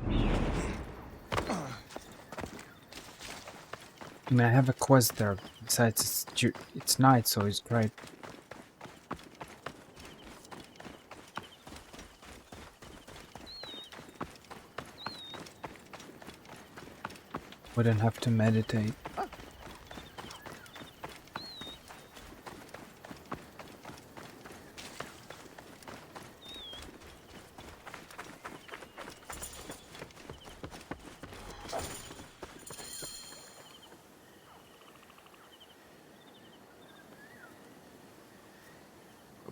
And I have a quest there. Besides, it's night, so it's great. Wouldn't have to meditate.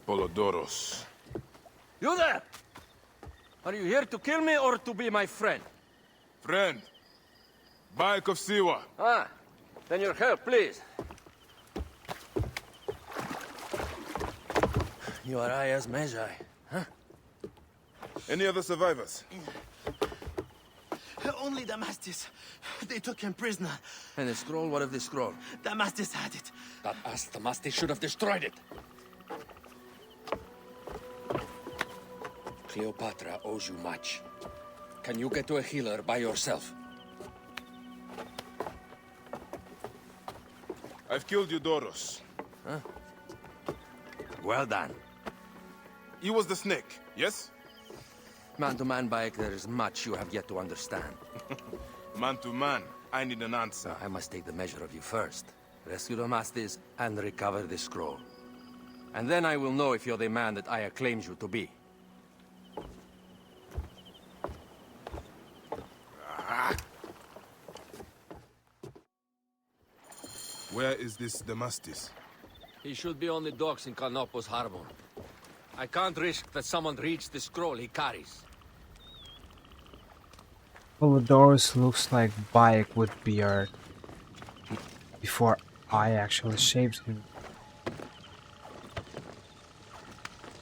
Apollodoros. You there! Are you here to kill me or to be my friend? Friend. Bayek of Siwa. Ah, then your help, please. You are Aya's Magi, huh? Any other survivors? Only Damastis. They took him prisoner. And the scroll? What of the scroll? Damastis had it. That ass Damastis should have destroyed it. Cleopatra owes you much. Can you get to a healer by yourself? I've killed Eudoros. Huh? Well done. He was the snake, yes? Man to man, Bayek, there is much you have yet to understand. Man to man, I need an answer. I must take the measure of you first. Rescue Damastis and recover the scroll. And then I will know if you're the man that Aya claims you to be. Where is this Damastis? He should be on the docks in Canopus Harbor. I can't risk that someone reads the scroll he carries. Apollodoros looks like Bayek with beard. Before I actually shaved him.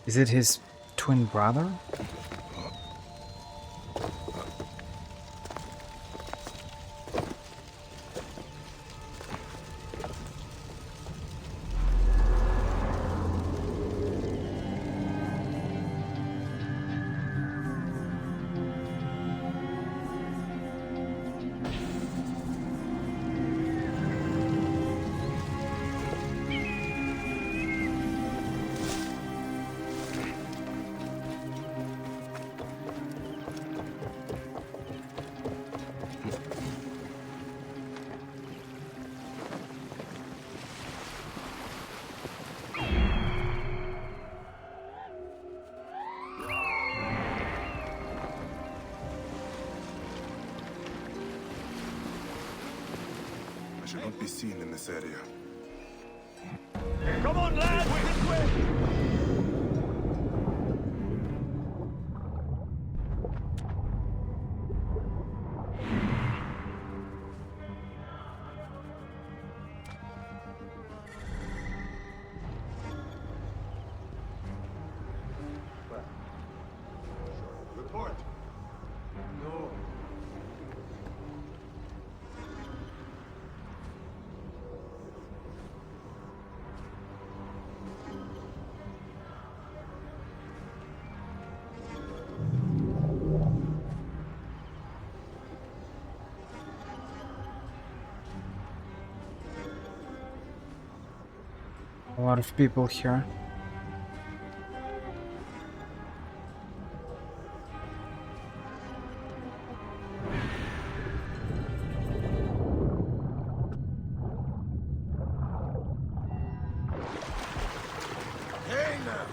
Is it his twin brother? I should not be seen in this area. Come on, lads! This way! Report. No. A lot of people here. Hey now!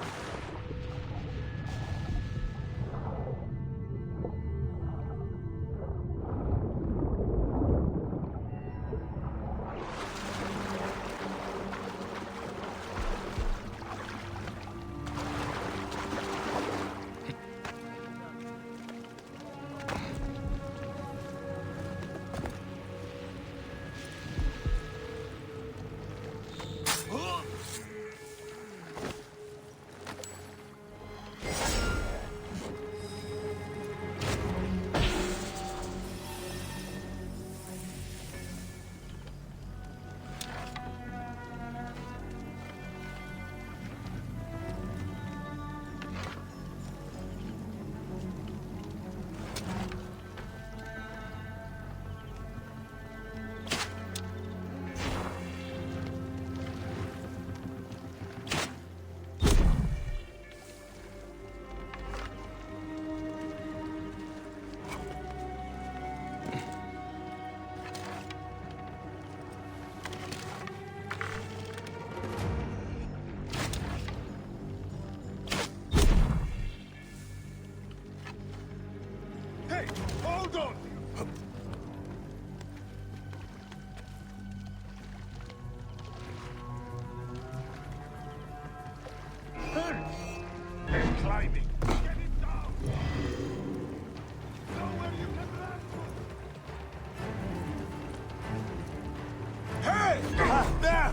climbing. Get him down! Nowhere you can run to! Hey! There!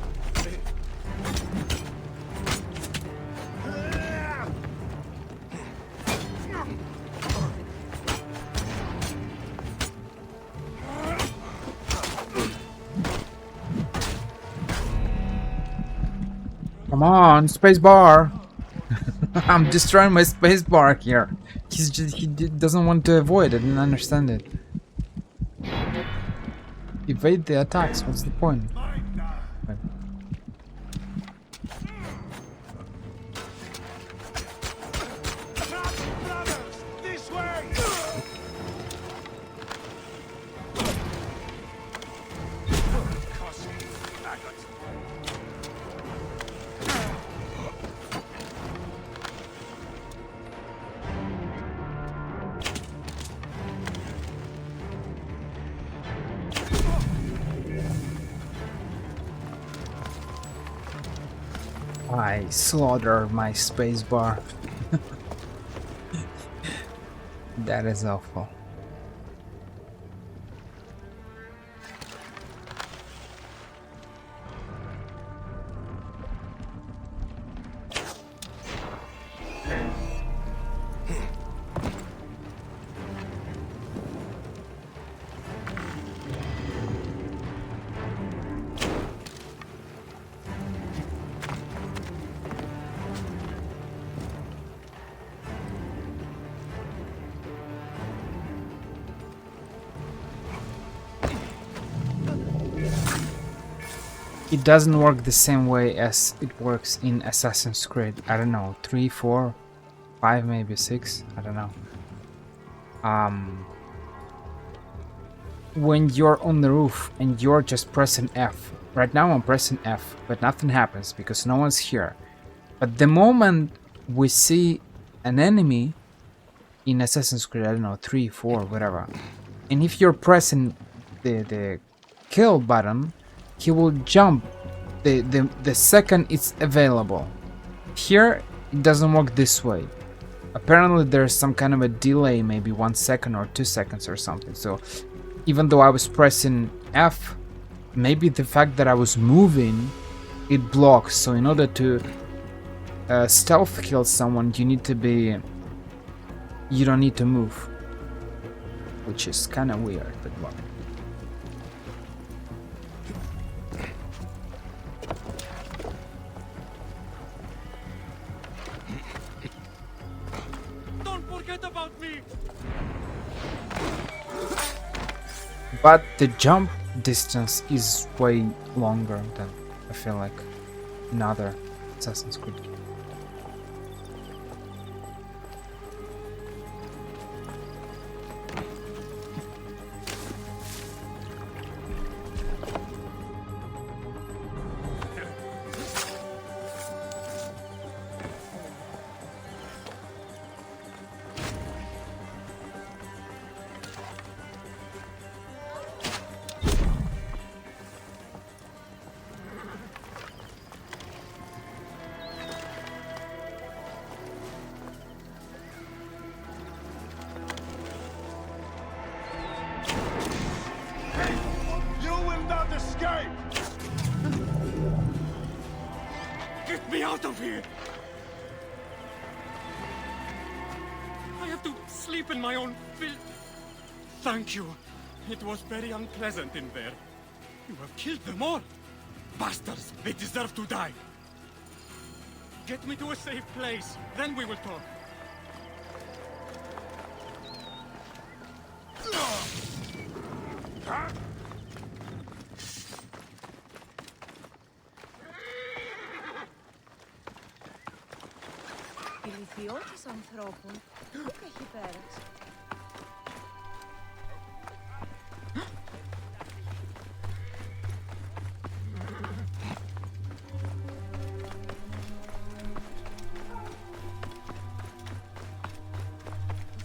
Come on, space bar. I'm destroying my space bar here. He doesn't want to avoid it. I didn't understand it. Evade the attacks. What's the point? This way! I slaughtered my space bar. That is awful. It doesn't work the same way as it works in Assassin's Creed. I don't know, 3, 4, 5, maybe 6. I don't know. When you're on the roof and you're just pressing F. Right now I'm pressing F, but nothing happens because no one's here. But the moment we see an enemy in Assassin's Creed, I don't know, 3, 4, whatever, and if you're pressing the kill button, he will jump the second it's available. Here it doesn't work this way. Apparently there's some kind of a delay, maybe 1 second or 2 seconds or something. So even though I was pressing F, maybe the fact that I was moving, it blocks. So in order to stealth kill someone, you don't need to move, which is kind of weird, but well. About me. But the jump distance is way longer than I feel like in other Assassin's Creed games. You will not escape! Get me out of here! I have to sleep in my own filth. Thank you. It was very unpleasant in there. You have killed them all. Bastards, they deserve to die. Get me to a safe place, then we will talk. Ηλικιώτης ανθρώπων, πού έχει πέρασει.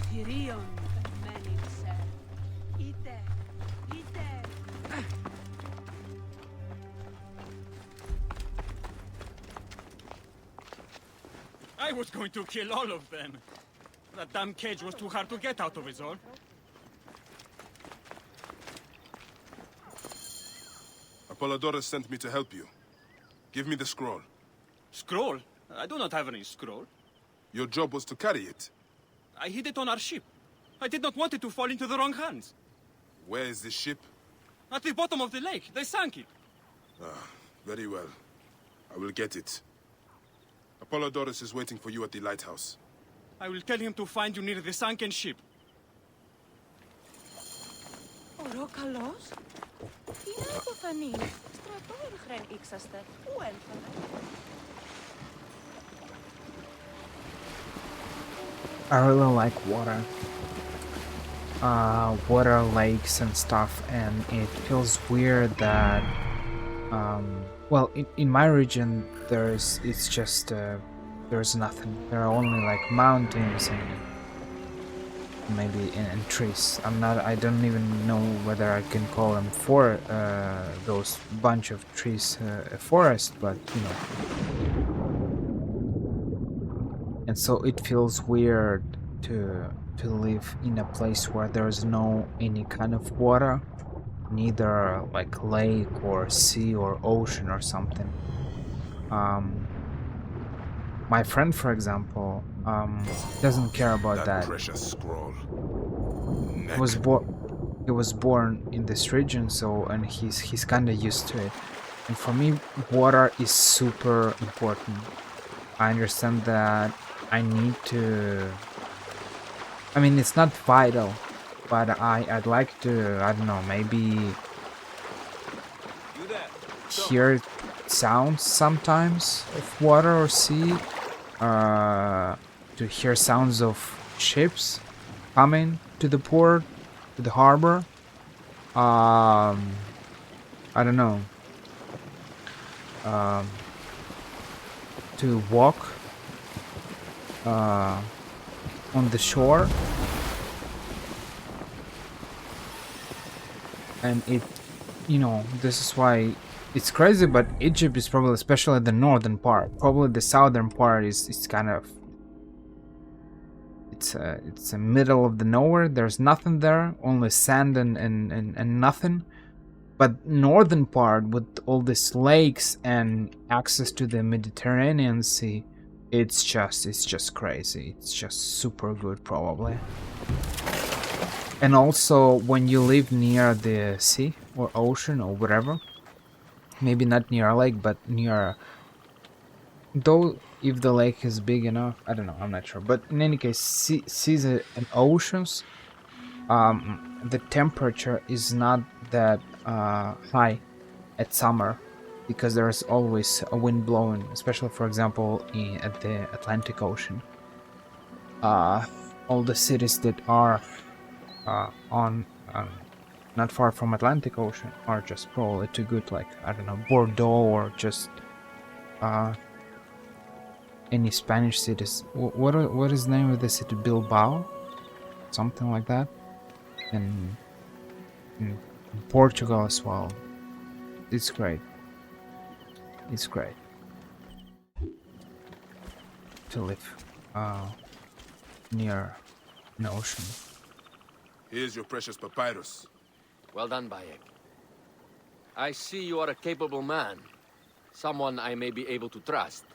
Θηρίων πεμένην σε, είτε. I was going to kill all of them. That damn cage was too hard to get out of, is all. Apollodorus sent me to help you. Give me the scroll. Scroll? I do not have any scroll. Your job was to carry it. I hid it on our ship. I did not want it to fall into the wrong hands. Where is this ship? At the bottom of the lake. They sank it. Ah, very well. I will get it. Apollodorus is waiting for you at the lighthouse. I will tell him to find you near the sunken ship. Ορόκαλος. Τι να αποφανείς. Στρατό εγχρέν ήξαστε. Πού έλθατε. I really like water. Water, lakes and stuff, and it feels weird that well, in my region it's just there's nothing. There are only like mountains and maybe and trees. I don't even know whether I can call them those bunch of trees a forest, but you know. And so it feels weird to live in a place where there's no any kind of water, neither like lake or sea or ocean or something. My friend, for example, doesn't care about that. Precious scroll. He was born in this region, so and he's kind of used to it. And for me, water is super important. I understand that I need to. I mean, it's not vital, but I'd like to. I don't know, maybe hear sounds sometimes of water or sea. To hear sounds of ships coming to the port, to the harbor. I don't know. To walk on the shore, and it, you know, this is why it's crazy, but Egypt is probably, especially the northern part, probably the southern part is kind of, it's a middle of the nowhere. There's nothing there, only sand and nothing. But northern part with all these lakes and access to the Mediterranean Sea, it's just crazy. It's just super good, probably. And also when you live near the sea or ocean or whatever, maybe not near a lake, but near, though if the lake is big enough, I don't know, I'm not sure. But in any case, seas and oceans, the temperature is not that high at summer, because there's always a wind blowing, especially for example at the Atlantic Ocean. All the cities that are on not far from Atlantic Ocean are just probably too good, like, I don't know, Bordeaux or just any Spanish cities. What is the name of the city? Bilbao, something like that. And in Portugal as well. It's great. It's great to live near an ocean. Here's your precious papyrus. Well done, Bayek. I see you are a capable man. Someone I may be able to trust.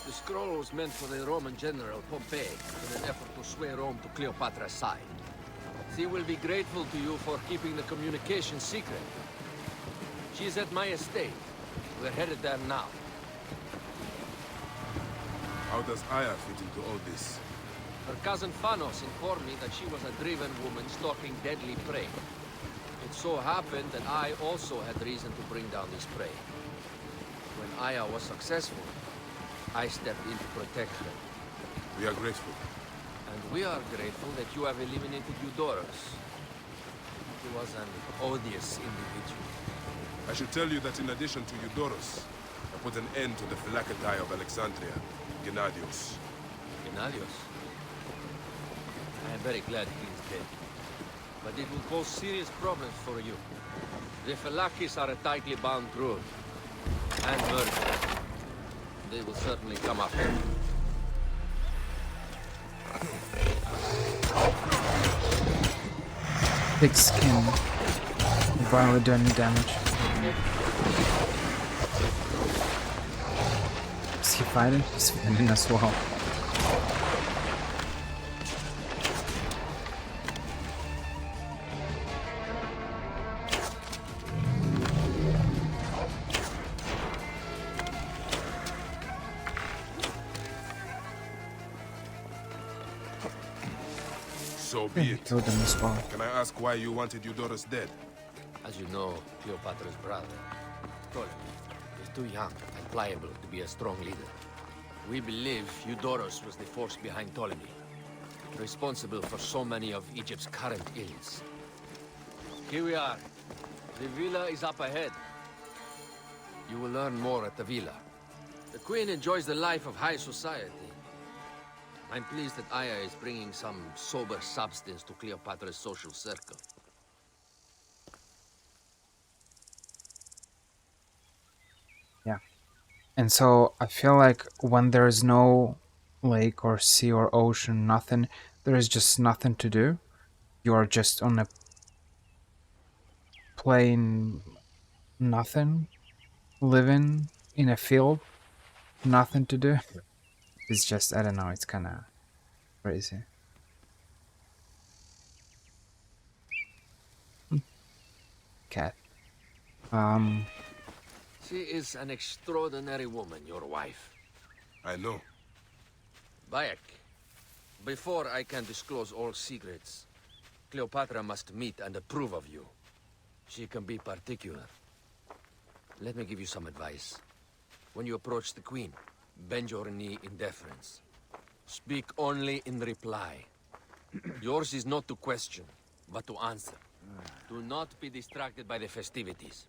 The scroll was meant for the Roman general Pompey in an effort to sway Rome to Cleopatra's side. She will be grateful to you for keeping the communication secret. She is at my estate. We're headed there now. How does Aya fit into all this? Her cousin Phanos informed me that she was a driven woman stalking deadly prey. It so happened that I also had reason to bring down this prey. When Aya was successful, I stepped in to protect her. We are grateful. And we are grateful that you have eliminated Eudorus. He was an odious individual. I should tell you that in addition to Eudorus, I put an end to the Philakatae of Alexandria, Gennadios. Gennadios? I am very glad he is dead. But it will cause serious problems for you. The Philakis are a tightly bound group. and murder. They will certainly come after you. Thick skin. Barely do any damage. Is he fighting? He's fighting as well. So be it. Killed him as well. Can I ask why you wanted Eudorus dead? As you know, Cleopatra's brother, Ptolemy, is too young and pliable to be a strong leader. We believe Eudorus was the force behind Ptolemy, responsible for so many of Egypt's current ills. Here we are. The villa is up ahead. You will learn more at the villa. The Queen enjoys the life of high society. I'm pleased that Aya is bringing some sober substance to Cleopatra's social circle. Yeah. And so I feel like when there is no lake or sea or ocean, nothing, there is just nothing to do. You are just on a plain nothing, living in a field, nothing to do. It's just, I don't know, it's kind of crazy. Cat. She is an extraordinary woman, your wife. I know. Bayek, before I can disclose all secrets, Cleopatra must meet and approve of you. She can be particular. Let me give you some advice. When you approach the Queen, bend your knee in deference. Speak only in reply. Yours is not to question, but to answer. Do not be distracted by the festivities.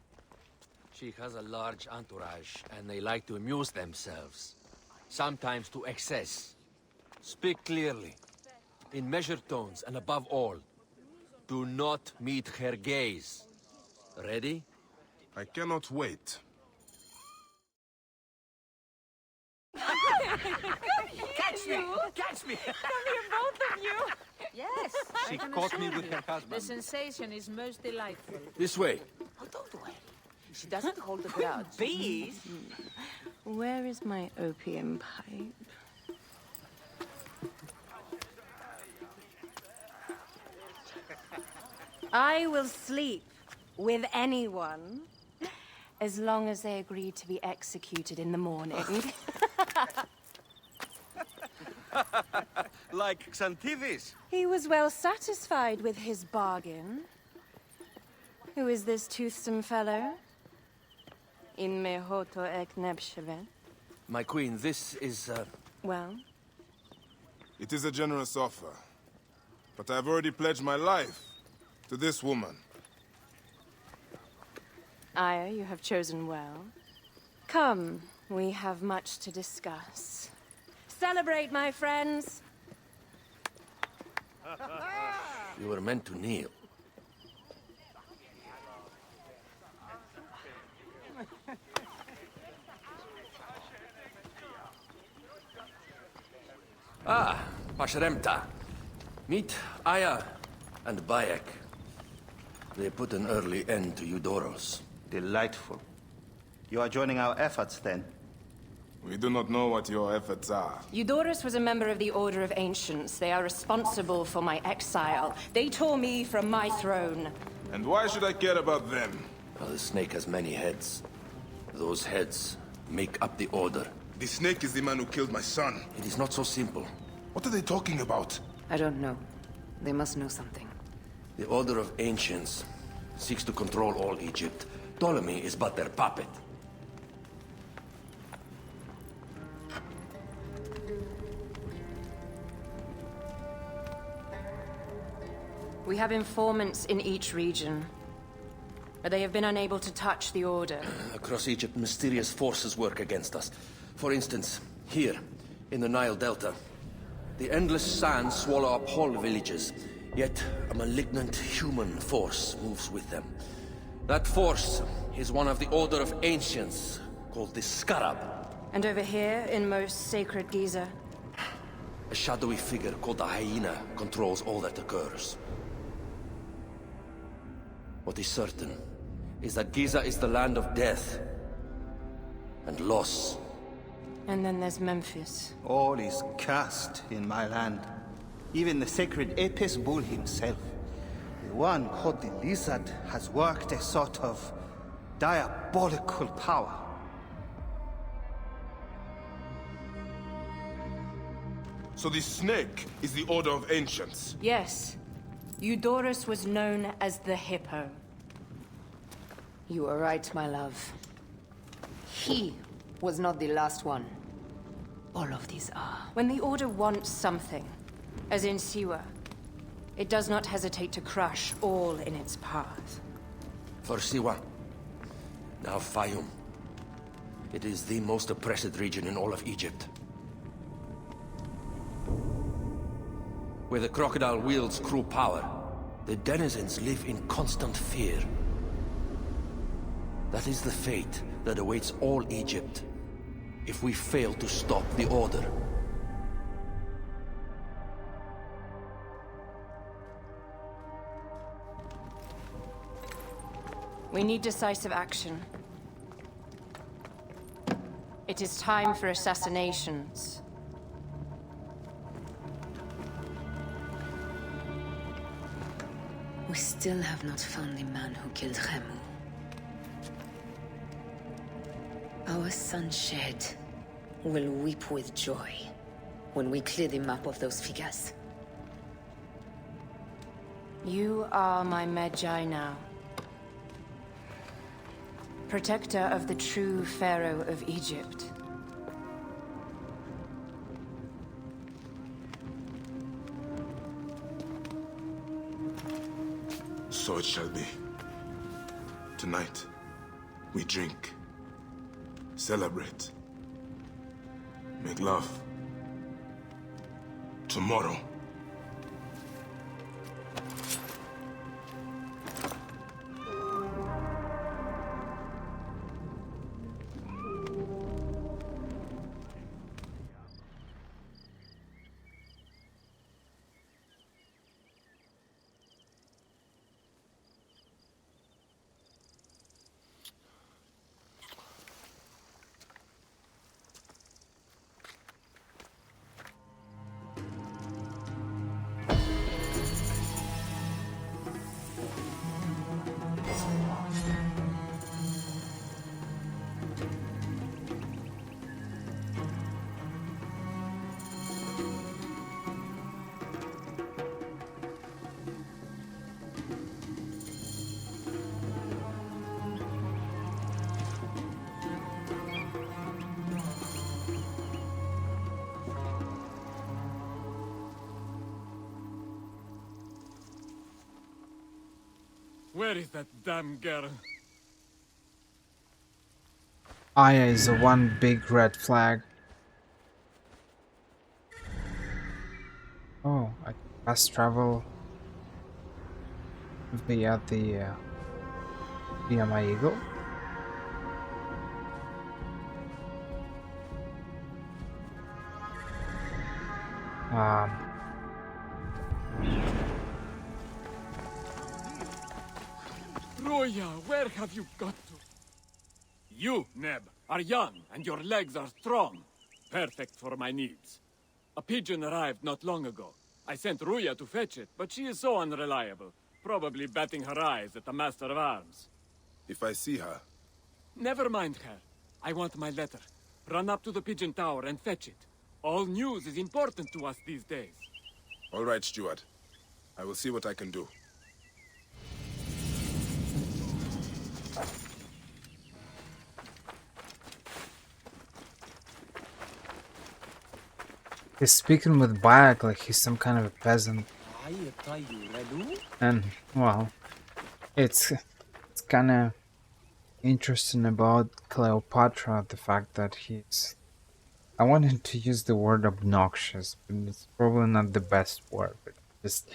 She has a large entourage, and they like to amuse themselves. Sometimes to excess. Speak clearly, in measured tones, and above all, do not meet her gaze. Ready? I cannot wait. Catch me! Catch me! Come here, both of you. Yes. She I can caught me assure with you. her husband. The sensation is most delightful. This way. Oh, don't worry. She doesn't hold a grudge. Bees? Where is my opium pipe? I will sleep with anyone as long as they agree to be executed in the morning. Like Xantivis. He was well satisfied with his bargain. Who is this toothsome fellow? In mehoto ek nebshevet. My queen, this is, Well? It is a generous offer. But I've already pledged my life to this woman. Aya, you have chosen well. Come, we have much to discuss. Celebrate, my friends! you were meant to kneel. Ah, Pashremta. Meet Aya and Bayek. They put an early end to Eudorus. Delightful. You are joining our efforts, then? We do not know what your efforts are. Eudorus was a member of the Order of Ancients. They are responsible for my exile. They tore me from my throne. And why should I care about them? Well, the snake has many heads. Those heads make up the Order. The snake is the man who killed my son. It is not so simple. What are they talking about? I don't know. They must know something. The Order of Ancients seeks to control all Egypt. Ptolemy is but their puppet. We have informants in each region, but they have been unable to touch the Order. Across Egypt, mysterious forces work against us. For instance, here, in the Nile Delta, the endless sands swallow up whole villages, yet a malignant human force moves with them. That force is one of the Order of Ancients, called the Scarab. And over here, in most sacred Giza? A shadowy figure called the Hyena controls all that occurs. What is certain is that Giza is the land of death and loss. And then there's Memphis. All is cursed in my land. Even the sacred Apis bull himself. The one called the Lizard has worked a sort of diabolical power. So the snake is the Order of Ancients? Yes. Eudorus was known as the Hippo. You are right, my love. He was not the last one. All of these are. When the Order wants something, as in Siwa, it does not hesitate to crush all in its path. For Siwa, now Fayum. It is the most oppressed region in all of Egypt. Where the crocodile wields cruel power, the denizens live in constant fear. That is the fate that awaits all Egypt if we fail to stop the Order. We need decisive action. It is time for assassinations. We still have not found the man who killed Khemu. Our son Shed will weep with joy when we clear the map of those figures. You are my Medjay now. Protector of the true Pharaoh of Egypt. So it shall be. Tonight, we drink, celebrate, make love. Tomorrow, Where is that damn girl? Aya is the one big red flag. Oh, I fast travel via via my eagle. Roya, where have you got to? You, Neb, are young and your legs are strong. Perfect for my needs. A pigeon arrived not long ago. I sent Ruya to fetch it, but she is so unreliable. Probably batting her eyes at the Master of Arms. If I see her... Never mind her. I want my letter. Run up to the pigeon tower and fetch it. All news is important to us these days. All right, Steward. I will see what I can do. He's speaking with Bayak like he's some kind of a peasant. And, well, it's kind of interesting about Cleopatra, the fact that he's... I wanted to use the word obnoxious, but it's probably not the best word, but just...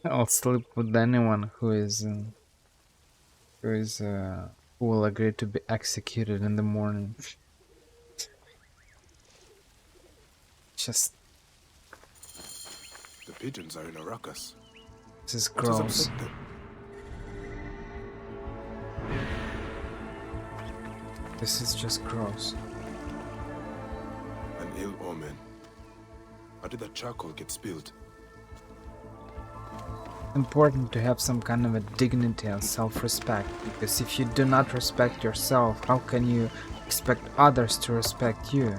I'll sleep with anyone who is who will agree to be executed in the morning. Just The pigeons are in a ruckus. this is What has gross. upset them? This is just gross. An ill omen. How did that charcoal get spilled? Important to have some kind of a dignity and self-respect, because if you do not respect yourself, how can you expect others to respect you?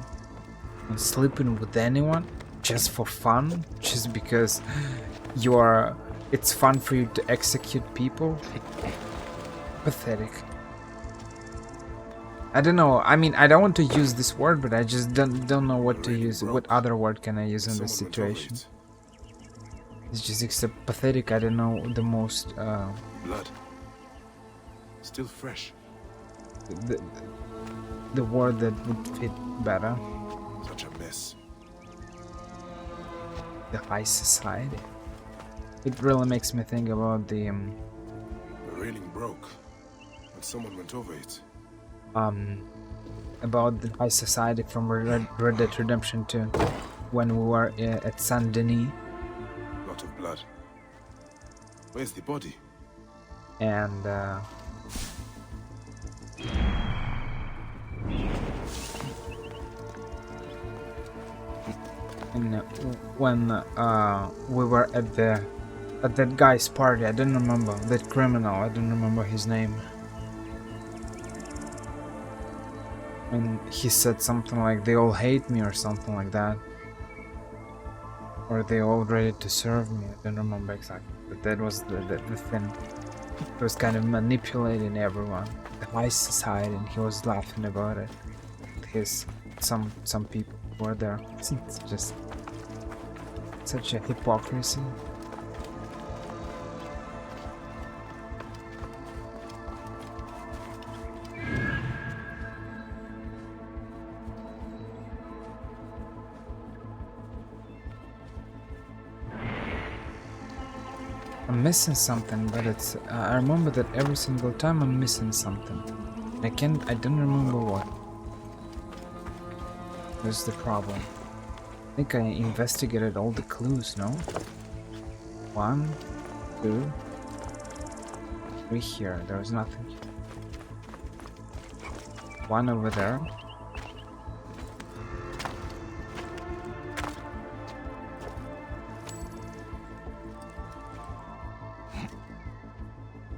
And sleeping with anyone just for fun, just because it's fun for you to execute people? Pathetic. I don't know. I mean, I don't want to use this word, but I just don't know what to use. What other word can I use in this situation? It's just except pathetic. I don't know the most. Blood. Still fresh. The word that would fit better. Such a mess. The high society. It really makes me think about the railing broke, and someone went over it. About the high society from Red Dead Redemption 2, when we were at Saint Denis. Lot of blood. Where's the body? And when we were at that guy's party, I don't remember that criminal. I don't remember his name. And he said something like they all hate me or something like that, or they all ready to serve me. I don't remember exactly, but that was the thing. He was kind of manipulating everyone, the high society, and he was laughing about it. Some people were there. It's just such a hypocrisy. I'm missing something, but it's I remember that every single time I'm missing something. I don't remember what. That's the problem. I think I investigated all the clues, no? 1, 2, 3 here. There was nothing. 1 over there.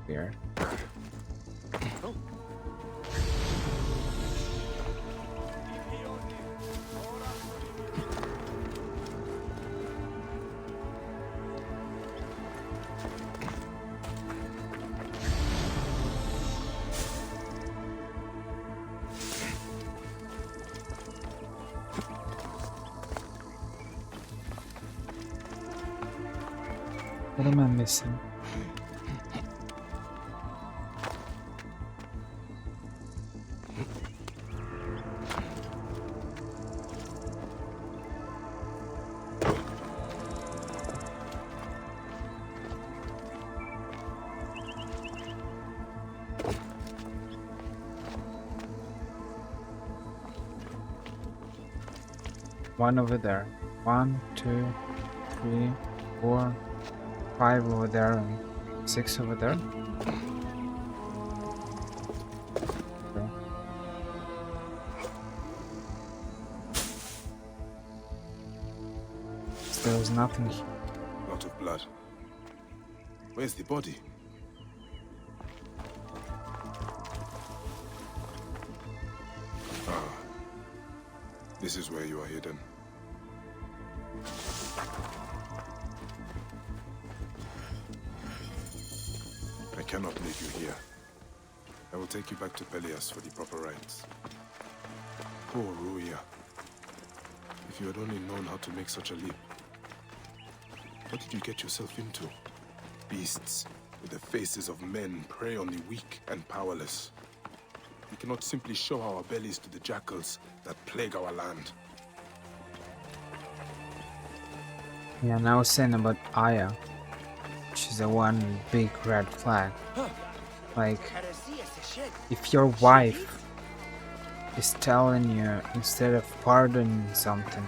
Weird. What am I missing? One over there. 1, 2, 3, 4, 5 over there, and 6 over there. Okay. So there was nothing here. Lot of blood. Where's the body? Ah. This is where you are hidden. I cannot leave you here. I will take you back to Pelias for the proper rites. Poor Ruia. If you had only known how to make such a leap. What did you get yourself into? Beasts with the faces of men prey on the weak and powerless. We cannot simply show our bellies to the jackals that plague our land. Yeah, and I was saying about Aya. She's the one big red flag. Like, if your wife is telling you, instead of pardoning something,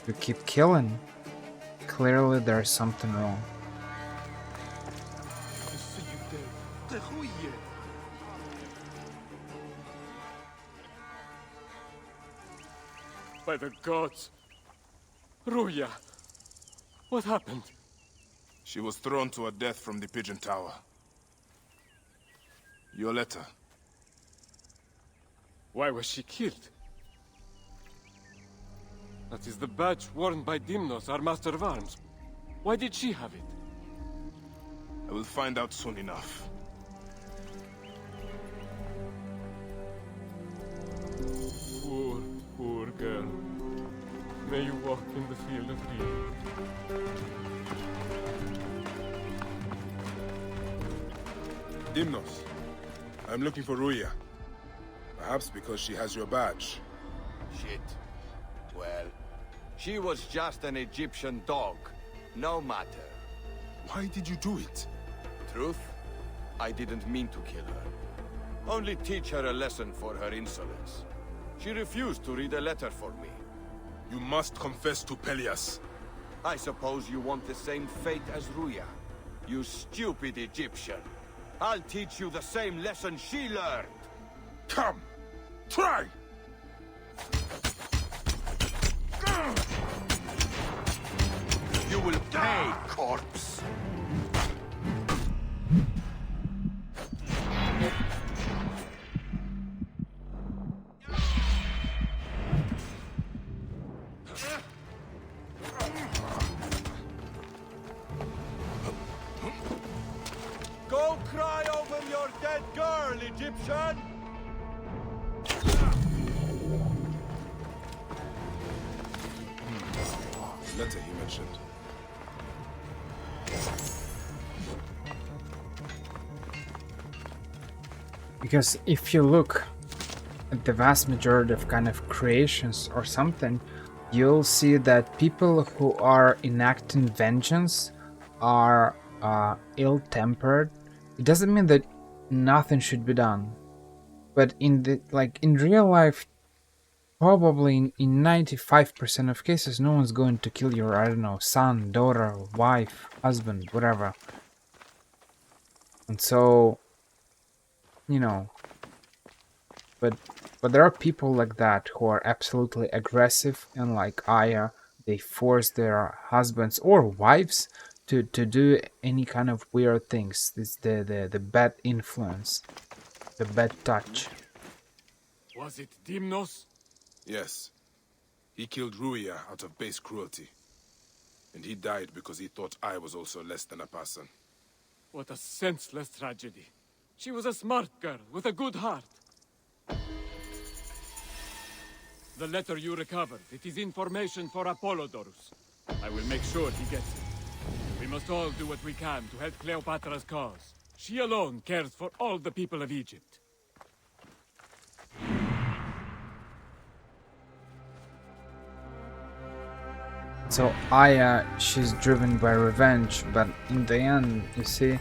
you keep killing, clearly there's something wrong. By the gods. Ruya. What happened? She was thrown to her death from the Pigeon Tower. Your letter. Why was she killed? That is the badge worn by Dimnos, our master of arms. Why did she have it? I will find out soon enough. Poor, poor girl. May you walk in the field of freedom. Dimnos, I'm looking for Ruya. Perhaps because she has your badge. Shit. Well, she was just an Egyptian dog. No matter. Why did you do it? Truth? I didn't mean to kill her. Only teach her a lesson for her insolence. She refused to read a letter for me. You must confess to Pelias. I suppose you want the same fate as Ruya. You stupid Egyptian. I'll teach you the same lesson she learned. Come! Try! You will pay, corpse! Go cry over your dead girl, Egyptian! Letter he mentioned. Because if you look at the vast majority of kind of creations or something, you'll see that people who are enacting vengeance are ill-tempered. It doesn't mean that nothing should be done, but in real life, probably in 95% of cases, no one's going to kill your, I don't know, son, daughter, wife, husband, whatever. And so, you know, but there are people like that who are absolutely aggressive, and like Aya, they force their husbands or wives to do any kind of weird things. This the bad influence, the bad touch. Was it Dimnos? Yes. He killed Ruya out of base cruelty. And he died because he thought I was also less than a person. What a senseless tragedy. She was a smart girl with a good heart. The letter you recovered, it is information for Apollodorus. I will make sure he gets it. We must all do what we can to help Cleopatra's cause. She alone cares for all the people of Egypt. So Aya, she's driven by revenge, but in the end, you see,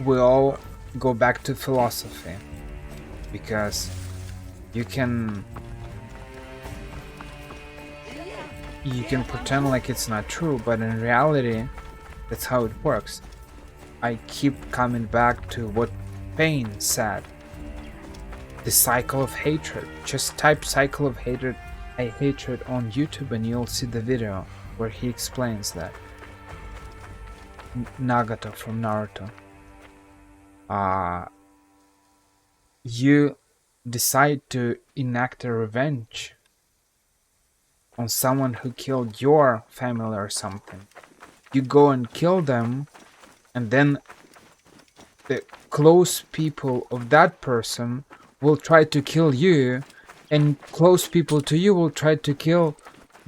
we all go back to philosophy, because you can pretend like it's not true, but in reality, that's how it works. I keep coming back to what Payne said. The cycle of hatred. Just type cycle of hatred on YouTube and you'll see the video where he explains that. Nagato from Naruto. You decide to enact a revenge on someone who killed your family or something. You go and kill them, and then the close people of that person will try to kill you, and close people to you will try to kill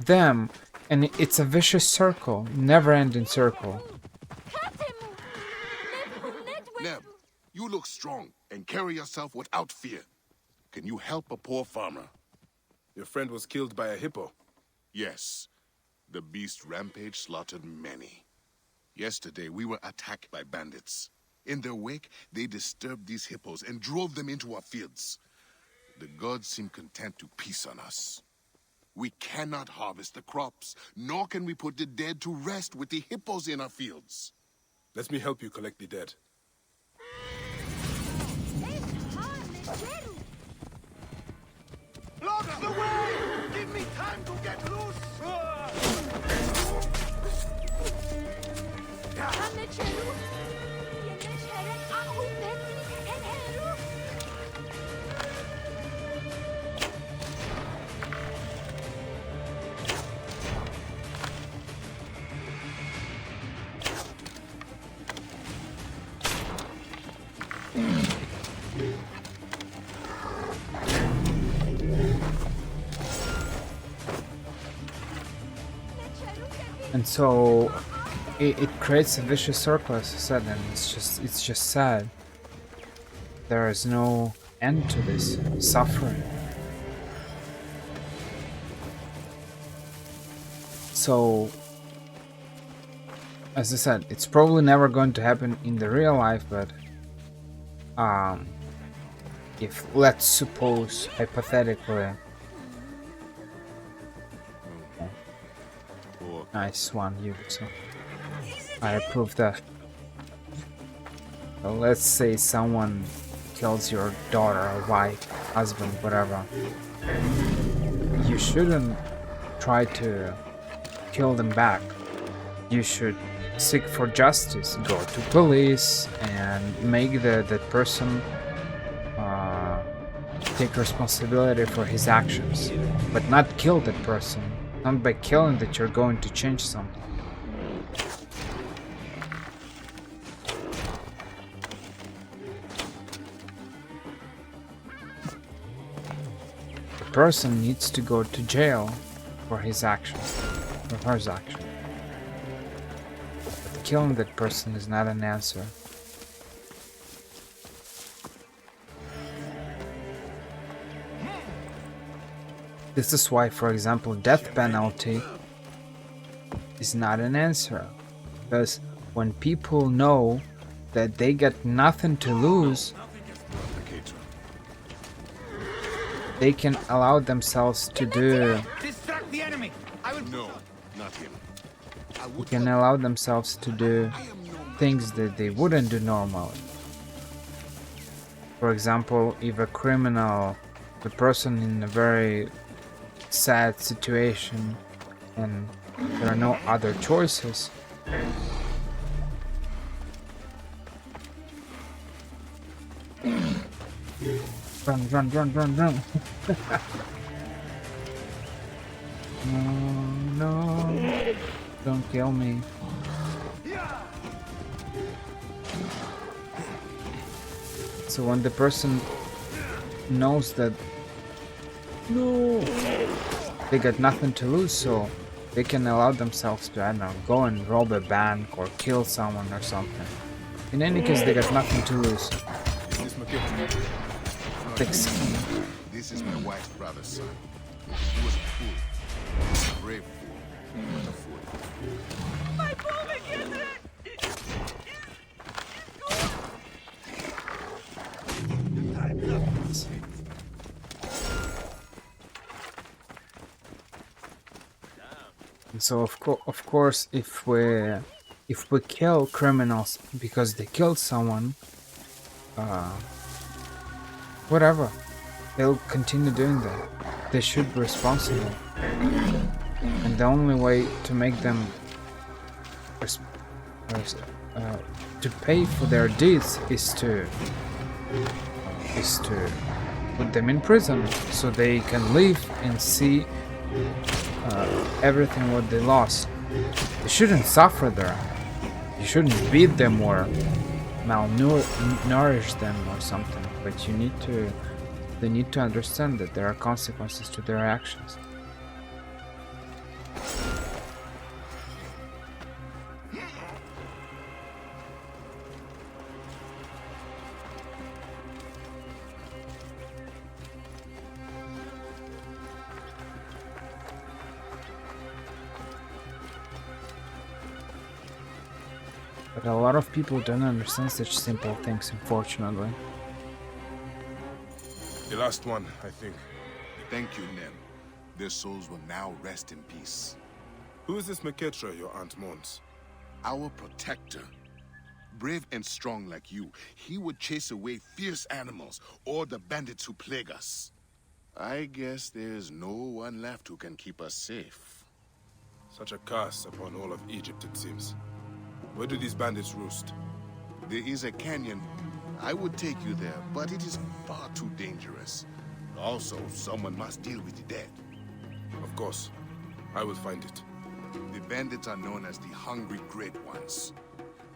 them, and it's a vicious circle, never-ending circle. Neb, you look strong and carry yourself without fear. Can you help a poor farmer? Your friend was killed by a hippo. Yes. The beast rampage slaughtered many. Yesterday, we were attacked by bandits. In their wake, they disturbed these hippos and drove them into our fields. The gods seem content to peace on us. We cannot harvest the crops, nor can we put the dead to rest with the hippos in our fields. Let me help you collect the dead. Block the way! Give me time to get loose! And so it creates a vicious circle, as I said, and it's just sad. There is no end to this suffering. So, as I said, it's probably never going to happen in the real life, but if, let's suppose, hypothetically, nice one, you. So I approve that. So let's say someone kills your daughter, wife, husband, whatever. You shouldn't try to kill them back. You should seek for justice. Go to police and make that person take responsibility for his actions, but not kill that person. Not by killing that you're going to change something. The person needs to go to jail for his action, for her action. But killing that person is not an answer. This is why, for example, death penalty is not an answer. Because when people know that they got nothing to lose, they can allow themselves to do... Distract the enemy! I will... No, not him. They can allow themselves to do things that they wouldn't do normally. For example, if a criminal, the person in a very sad situation and there are no other choices, run. No, don't kill me. So when the person knows that they got nothing to lose, so they can allow themselves to, I don't know, go and rob a bank or kill someone or something. In any case, they got nothing to lose. This is my wife's brother's son. He was a fool. A brave fool, but a fool. My pobre children! And so of course, if we kill criminals because they killed someone, whatever, they'll continue doing that. They should be responsible, and the only way to make them to pay for their deeds is to put them in prison so they can live and see everything what they lost. They shouldn't suffer there. You shouldn't beat them or malnourish them or something, but they need to understand that there are consequences to their actions. But a lot of people don't understand such simple things, unfortunately. The last one, I think. Thank you, Nem. Their souls will now rest in peace. Who is this Meketra your aunt mourns? Our protector. Brave and strong like you, he would chase away fierce animals or the bandits who plague us. I guess there's no one left who can keep us safe. Such a curse upon all of Egypt, it seems. Where do these bandits roost? There is a canyon. I would take you there, but it is far too dangerous. Also, someone must deal with the dead. Of course. I will find it. The bandits are known as the Hungry Great Ones.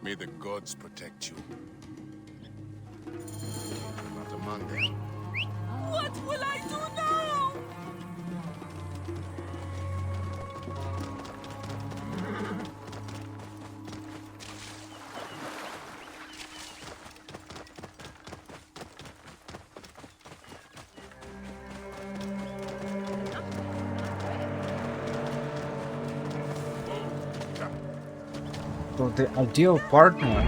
May the gods protect you. Not among them. What will I do now? So the ideal partner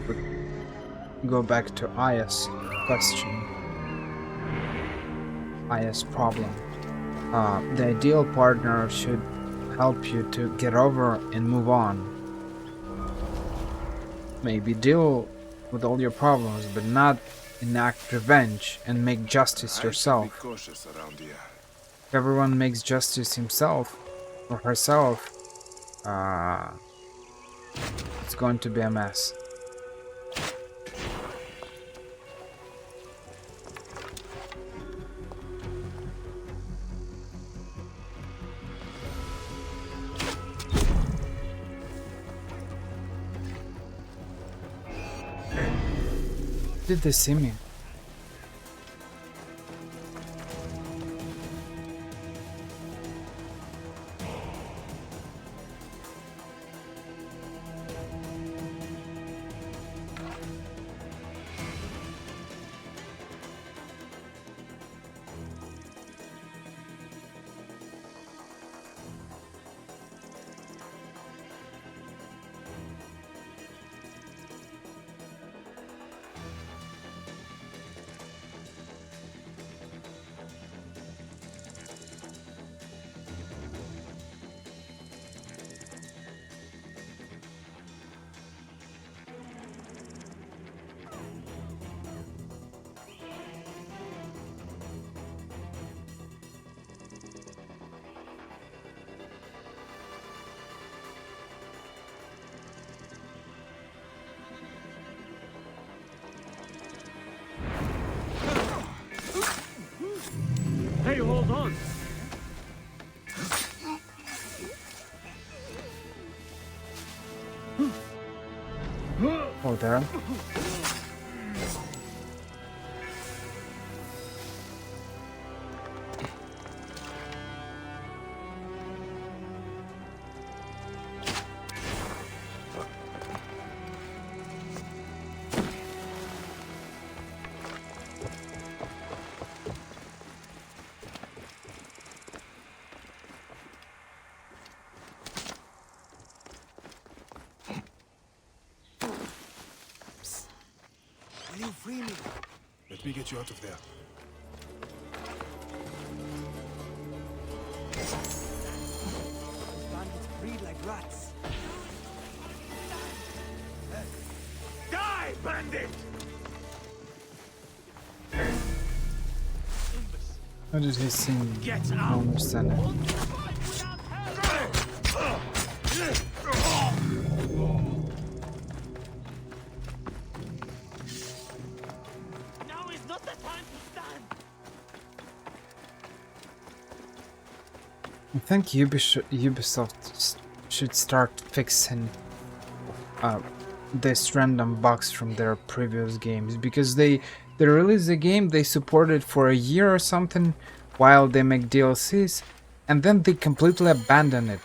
would go back to Aya's question. Aya's problem. The ideal partner should help you to get over and move on. Maybe deal with all your problems, but not enact revenge and make justice yourself. Be cautious around here. If everyone makes justice himself or herself, it's going to be a mess. Did they see me? Hey, hold on! Oh, there. Will you free me? Let me get you out of there. Bandits breed like rats. Die, bandit! How did he sing? Get I out! don't understand it. Now is not the time to stand! I think Ubisoft should start fixing this random bugs from their previous games, because they release a game, they support it for a year or something while they make DLCs, and then they completely abandon it.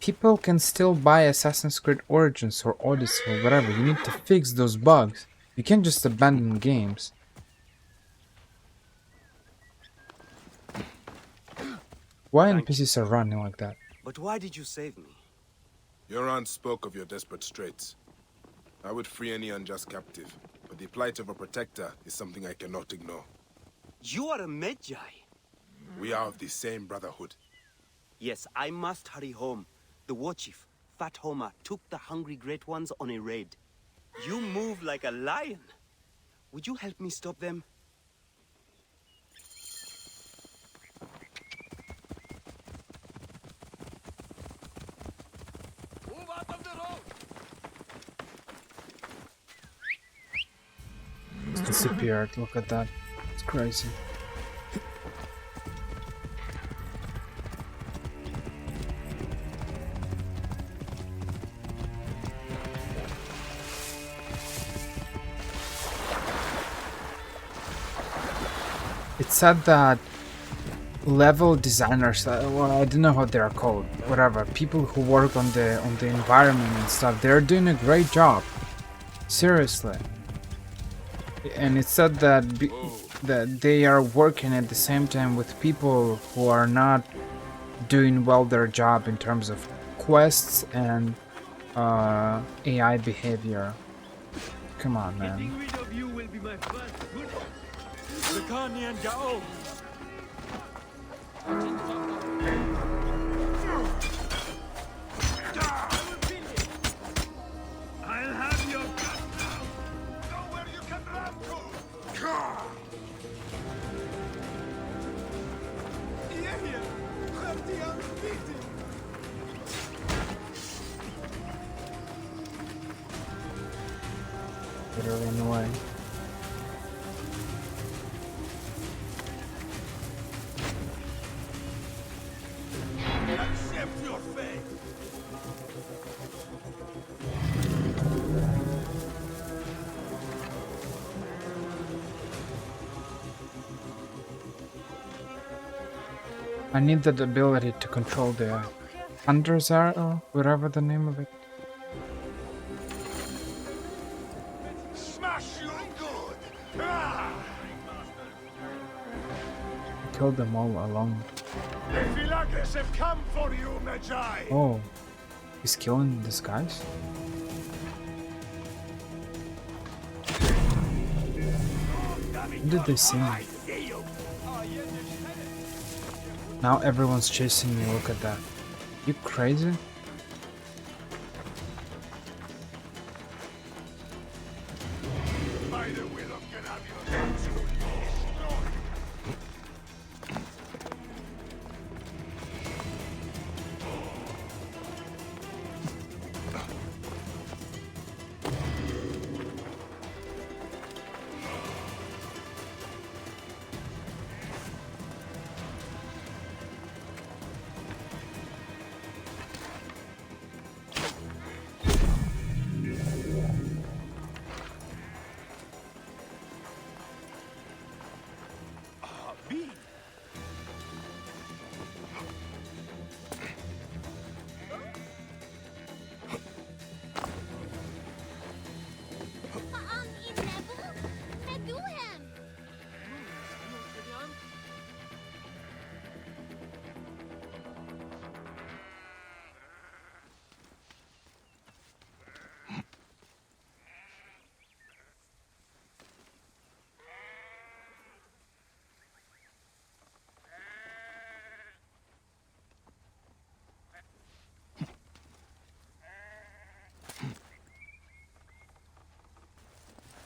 People can still buy Assassin's Creed Origins or Odyssey or whatever. You need to fix those bugs. You can't just abandon games. Why NPCs are running like that? But why did you save me? Your aunt spoke of your desperate straits. I would free any unjust captive, but the plight of a protector is something I cannot ignore. You are a Magi. We are of the same brotherhood. Yes, I must hurry home. The war chief, Fat Homer, took the hungry great ones on a raid. You move like a lion. Would you help me stop them? Move out of the road! It's disappeared. Look at that. It's crazy. It said that level designers, well, I don't know what they are called, whatever, people who work on the environment and stuff, they're doing a great job. Seriously. And it said that that they are working at the same time with people who are not doing well their job in terms of quests and AI behavior. Come on, man. Getting rid of you will be my first good. Zakani and Gao. I'll have your gun now. Nowhere you can run to. Better run away. Accept your fate! I need that ability to control the Hunter's Arrow, whatever the name of it. Smash you good! Ah! I killed them all alone. The Philagres have come for you, Magi! Oh, he's killing these guys? When did they see me? Now everyone's chasing me, look at that. You crazy? By the will of Ganavios, you will be destroyed!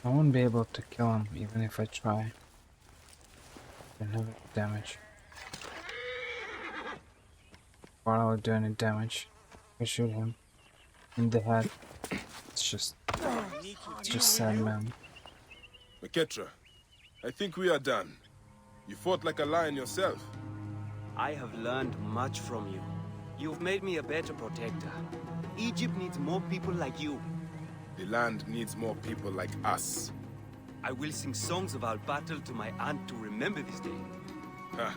I won't be able to kill him even if I try. Don't have any damage. Why will I do any damage? I shoot him in the head. It's just sad, man. Maketra, I think we are done. You fought like a lion yourself. I have learned much from you. You've made me a better protector. Egypt needs more people like you. The land needs more people like us. I will sing songs of our battle to my aunt to remember this day. Ah.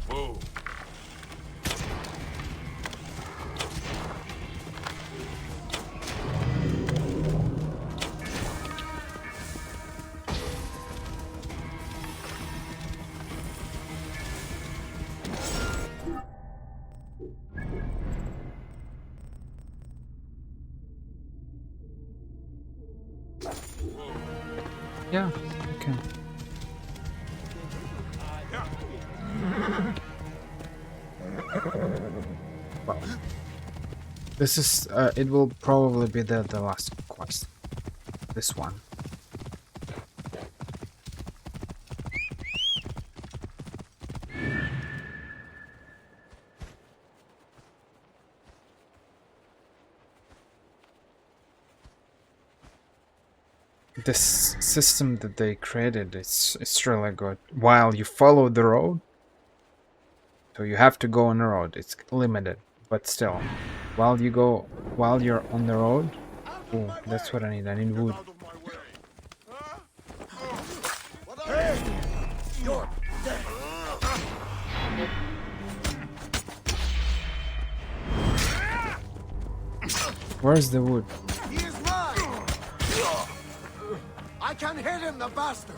Whoa. Yeah, okay. Well, this is, it will probably be the last quest. This one. This system that they created, it's really good. While you follow the road, so you have to go on the road. It's limited, but still, while you're on the road, oh, that's what I need. I need wood. You're dead. Where's the wood? He is mine. I can hit him, the bastard.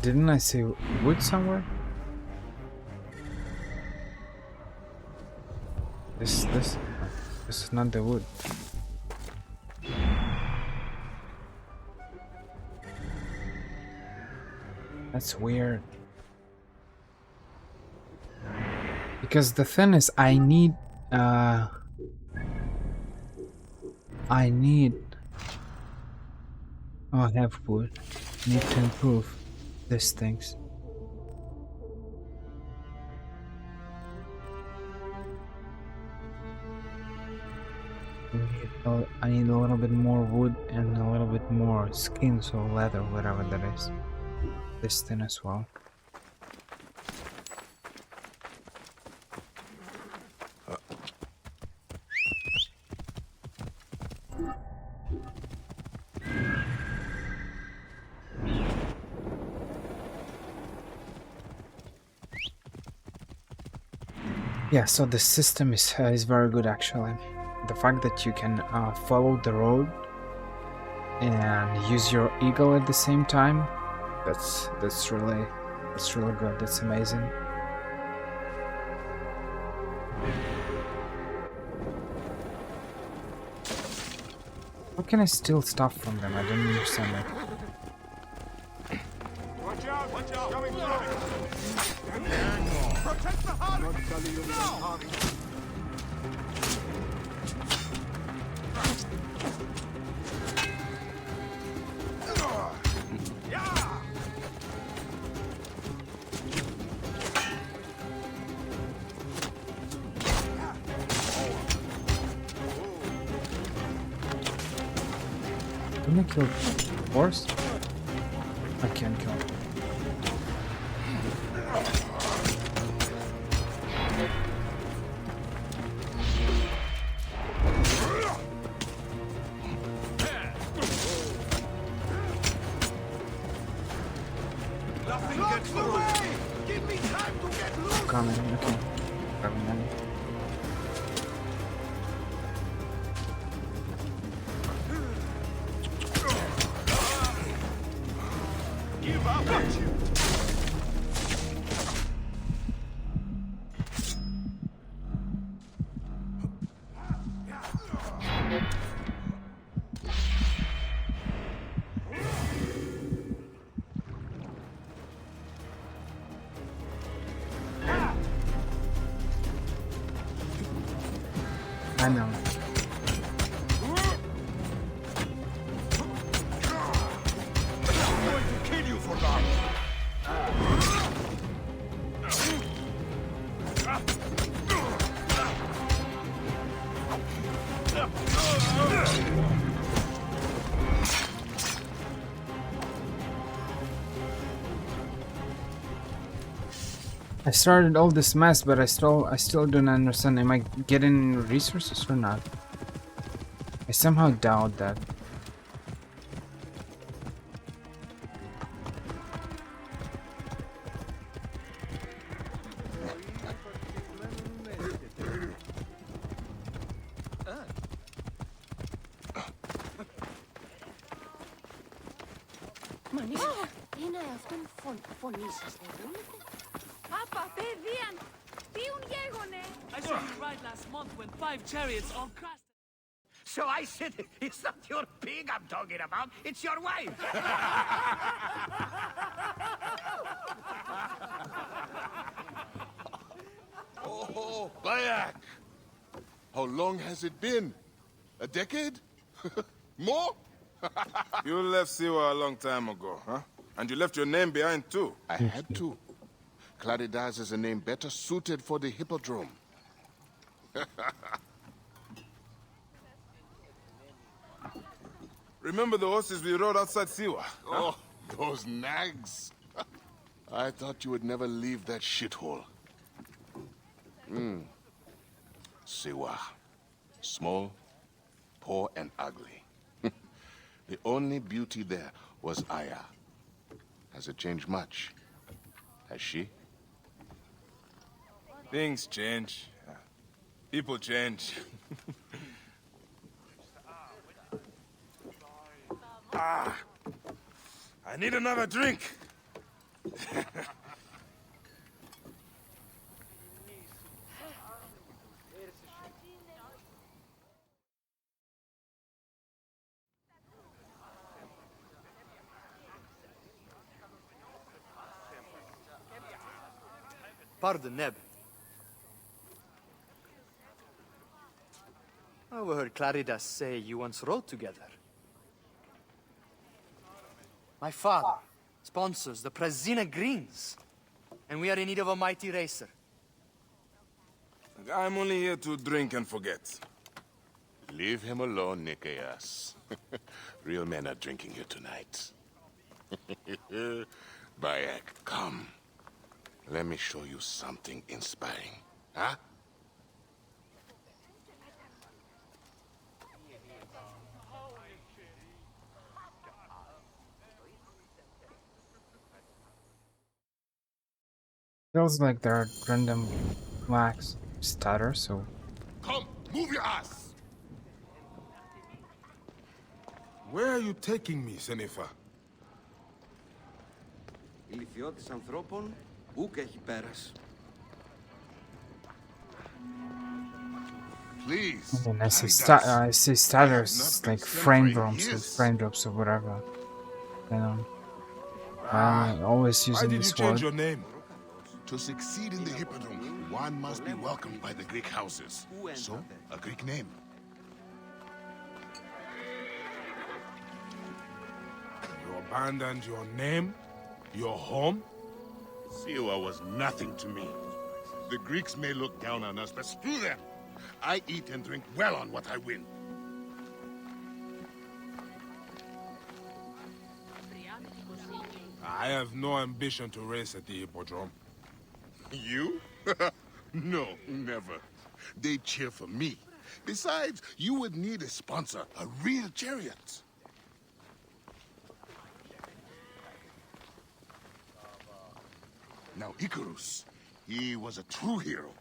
Didn't I see wood somewhere? This is not the wood. That's weird. Because the thing is, I need oh, I have wood. Need to improve these things. I need a little bit more wood and a little bit more skins or leather, whatever that is. This thing as well. Yeah, so the system is very good actually. The fact that you can follow the road and use your eagle at the same time, that's really good. That's amazing. How can I steal stuff from them? I don't understand that. Watch out! Watch out! Coming through! Protect the heart! No! Can I kill horse? I can't kill. Nothing gets through! Give me time to get loose! Coming, okay. Coming. Give up! Got you! I know. I'm going to kill you for that! I started all this mess, but I still don't understand. Am I getting resources or not? I somehow doubt that. Ένα αυτόν φωνήσεις, δεν γίνεται. Πάπα, παιδεία, ποιον γέγονε. I saw you ride last month when 5 chariots all crashed. So I said, it's not your pig I'm talking about, it's your wife. Oh, Bayak! How long has it been? A decade? More? You left Siwa a long time ago, huh? And you left your name behind too. I had to. Claridaz is a name better suited for the hippodrome. Remember the horses we rode outside Siwa? Oh, those nags. I thought you would never leave that shithole. Siwa. Small, poor, and ugly. The only beauty there was Aya. Has it changed much? Has she? Things change. People change. I need another drink. Pardon, Neb. I overheard Claridas say you once rode together. My father sponsors the Prezina Greens, and we are in need of a mighty racer. I'm only here to drink and forget. Leave him alone, Nikias. Real men are drinking here tonight. Bayak, come. Let me show you something inspiring. Huh? Feels like there are random flags stutter, so Come, move your ass! Where are you taking me, Senifa? Ηλικιώτης ανθρώπων, ούκ έχει πέρας. Please. and I see stutters like frame drops or whatever. You know, I'm always using Why did you this change word. your name? To succeed in the hippodrome, one must be welcomed by the Greek houses. So, a Greek name. You abandoned your name? Your home? Siwa was nothing to me. The Greeks may look down on us, but screw them. I eat and drink well on what I win. I have no ambition to race at the hippodrome. You? No, never. They cheer for me. Besides, you would need a sponsor, a real chariot. Now, Icarus, he was a true hero.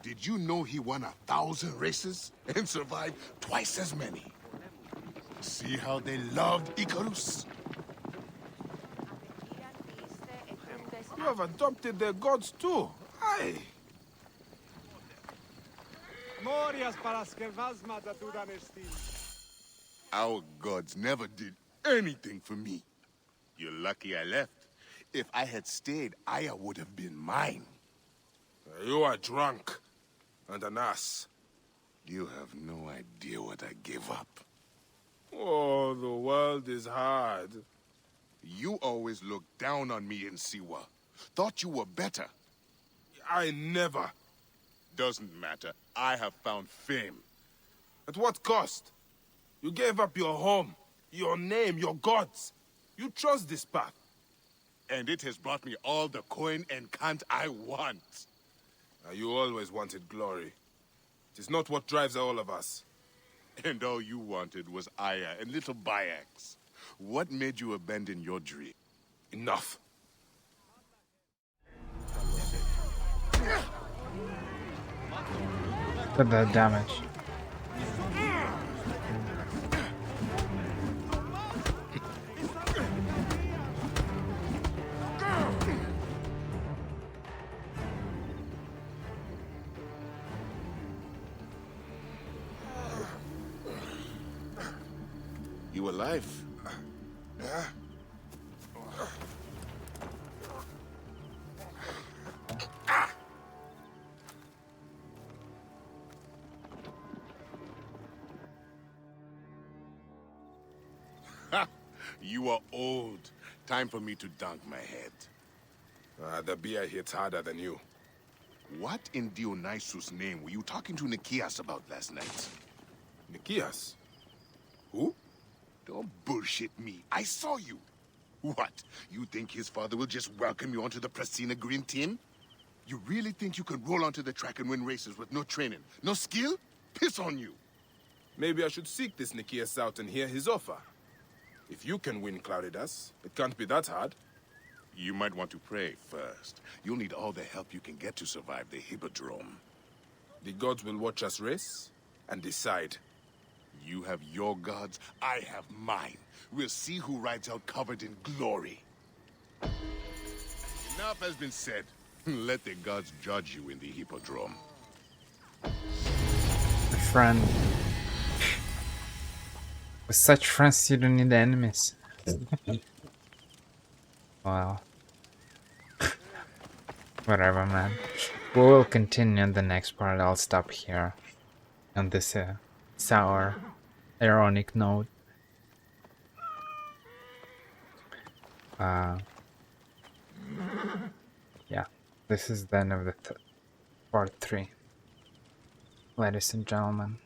Did you know he won 1,000 races and survived twice as many? See how they loved Icarus? You have adopted their gods too. Aye. Morias paraskevasmata tudanestin. Our gods never did anything for me. You're lucky I left. If I had stayed, Aya would have been mine. You are drunk and an ass. You have no idea what I gave up. Oh, the world is hard. You always looked down on me in Siwa. Thought you were better. I never. Doesn't matter. I have found fame. At what cost? You gave up your home, your name, your gods. You chose this path. And it has brought me all the coin and cant I want. You always wanted glory. It is not what drives all of us. And all you wanted was Aya and little Bayax. What made you abandon your dream? Enough. Look at that damage. You alive? You are old. Time for me to dunk my head. The beer hits harder than you. What in Dionysus' name were you talking to Nikias about last night? Nikias? Who? Don't bullshit me. I saw you. What? You think his father will just welcome you onto the Prasina Green team? You really think you can roll onto the track and win races with no training, no skill? Piss on you. Maybe I should seek this Nikias out and hear his offer. If you can win Claridas, it can't be that hard. You might want to pray first. You'll need all the help you can get to survive the Hippodrome. The gods will watch us race and decide. You have your gods, I have mine. We'll see who rides out covered in glory. Enough has been said. Let the gods judge you in the Hippodrome. Friend. With such friends, you don't need enemies. Wow. Whatever, man. We will continue in the next part. I'll stop here on this sour, ironic note. Yeah, this is the end of the part 3, ladies and gentlemen.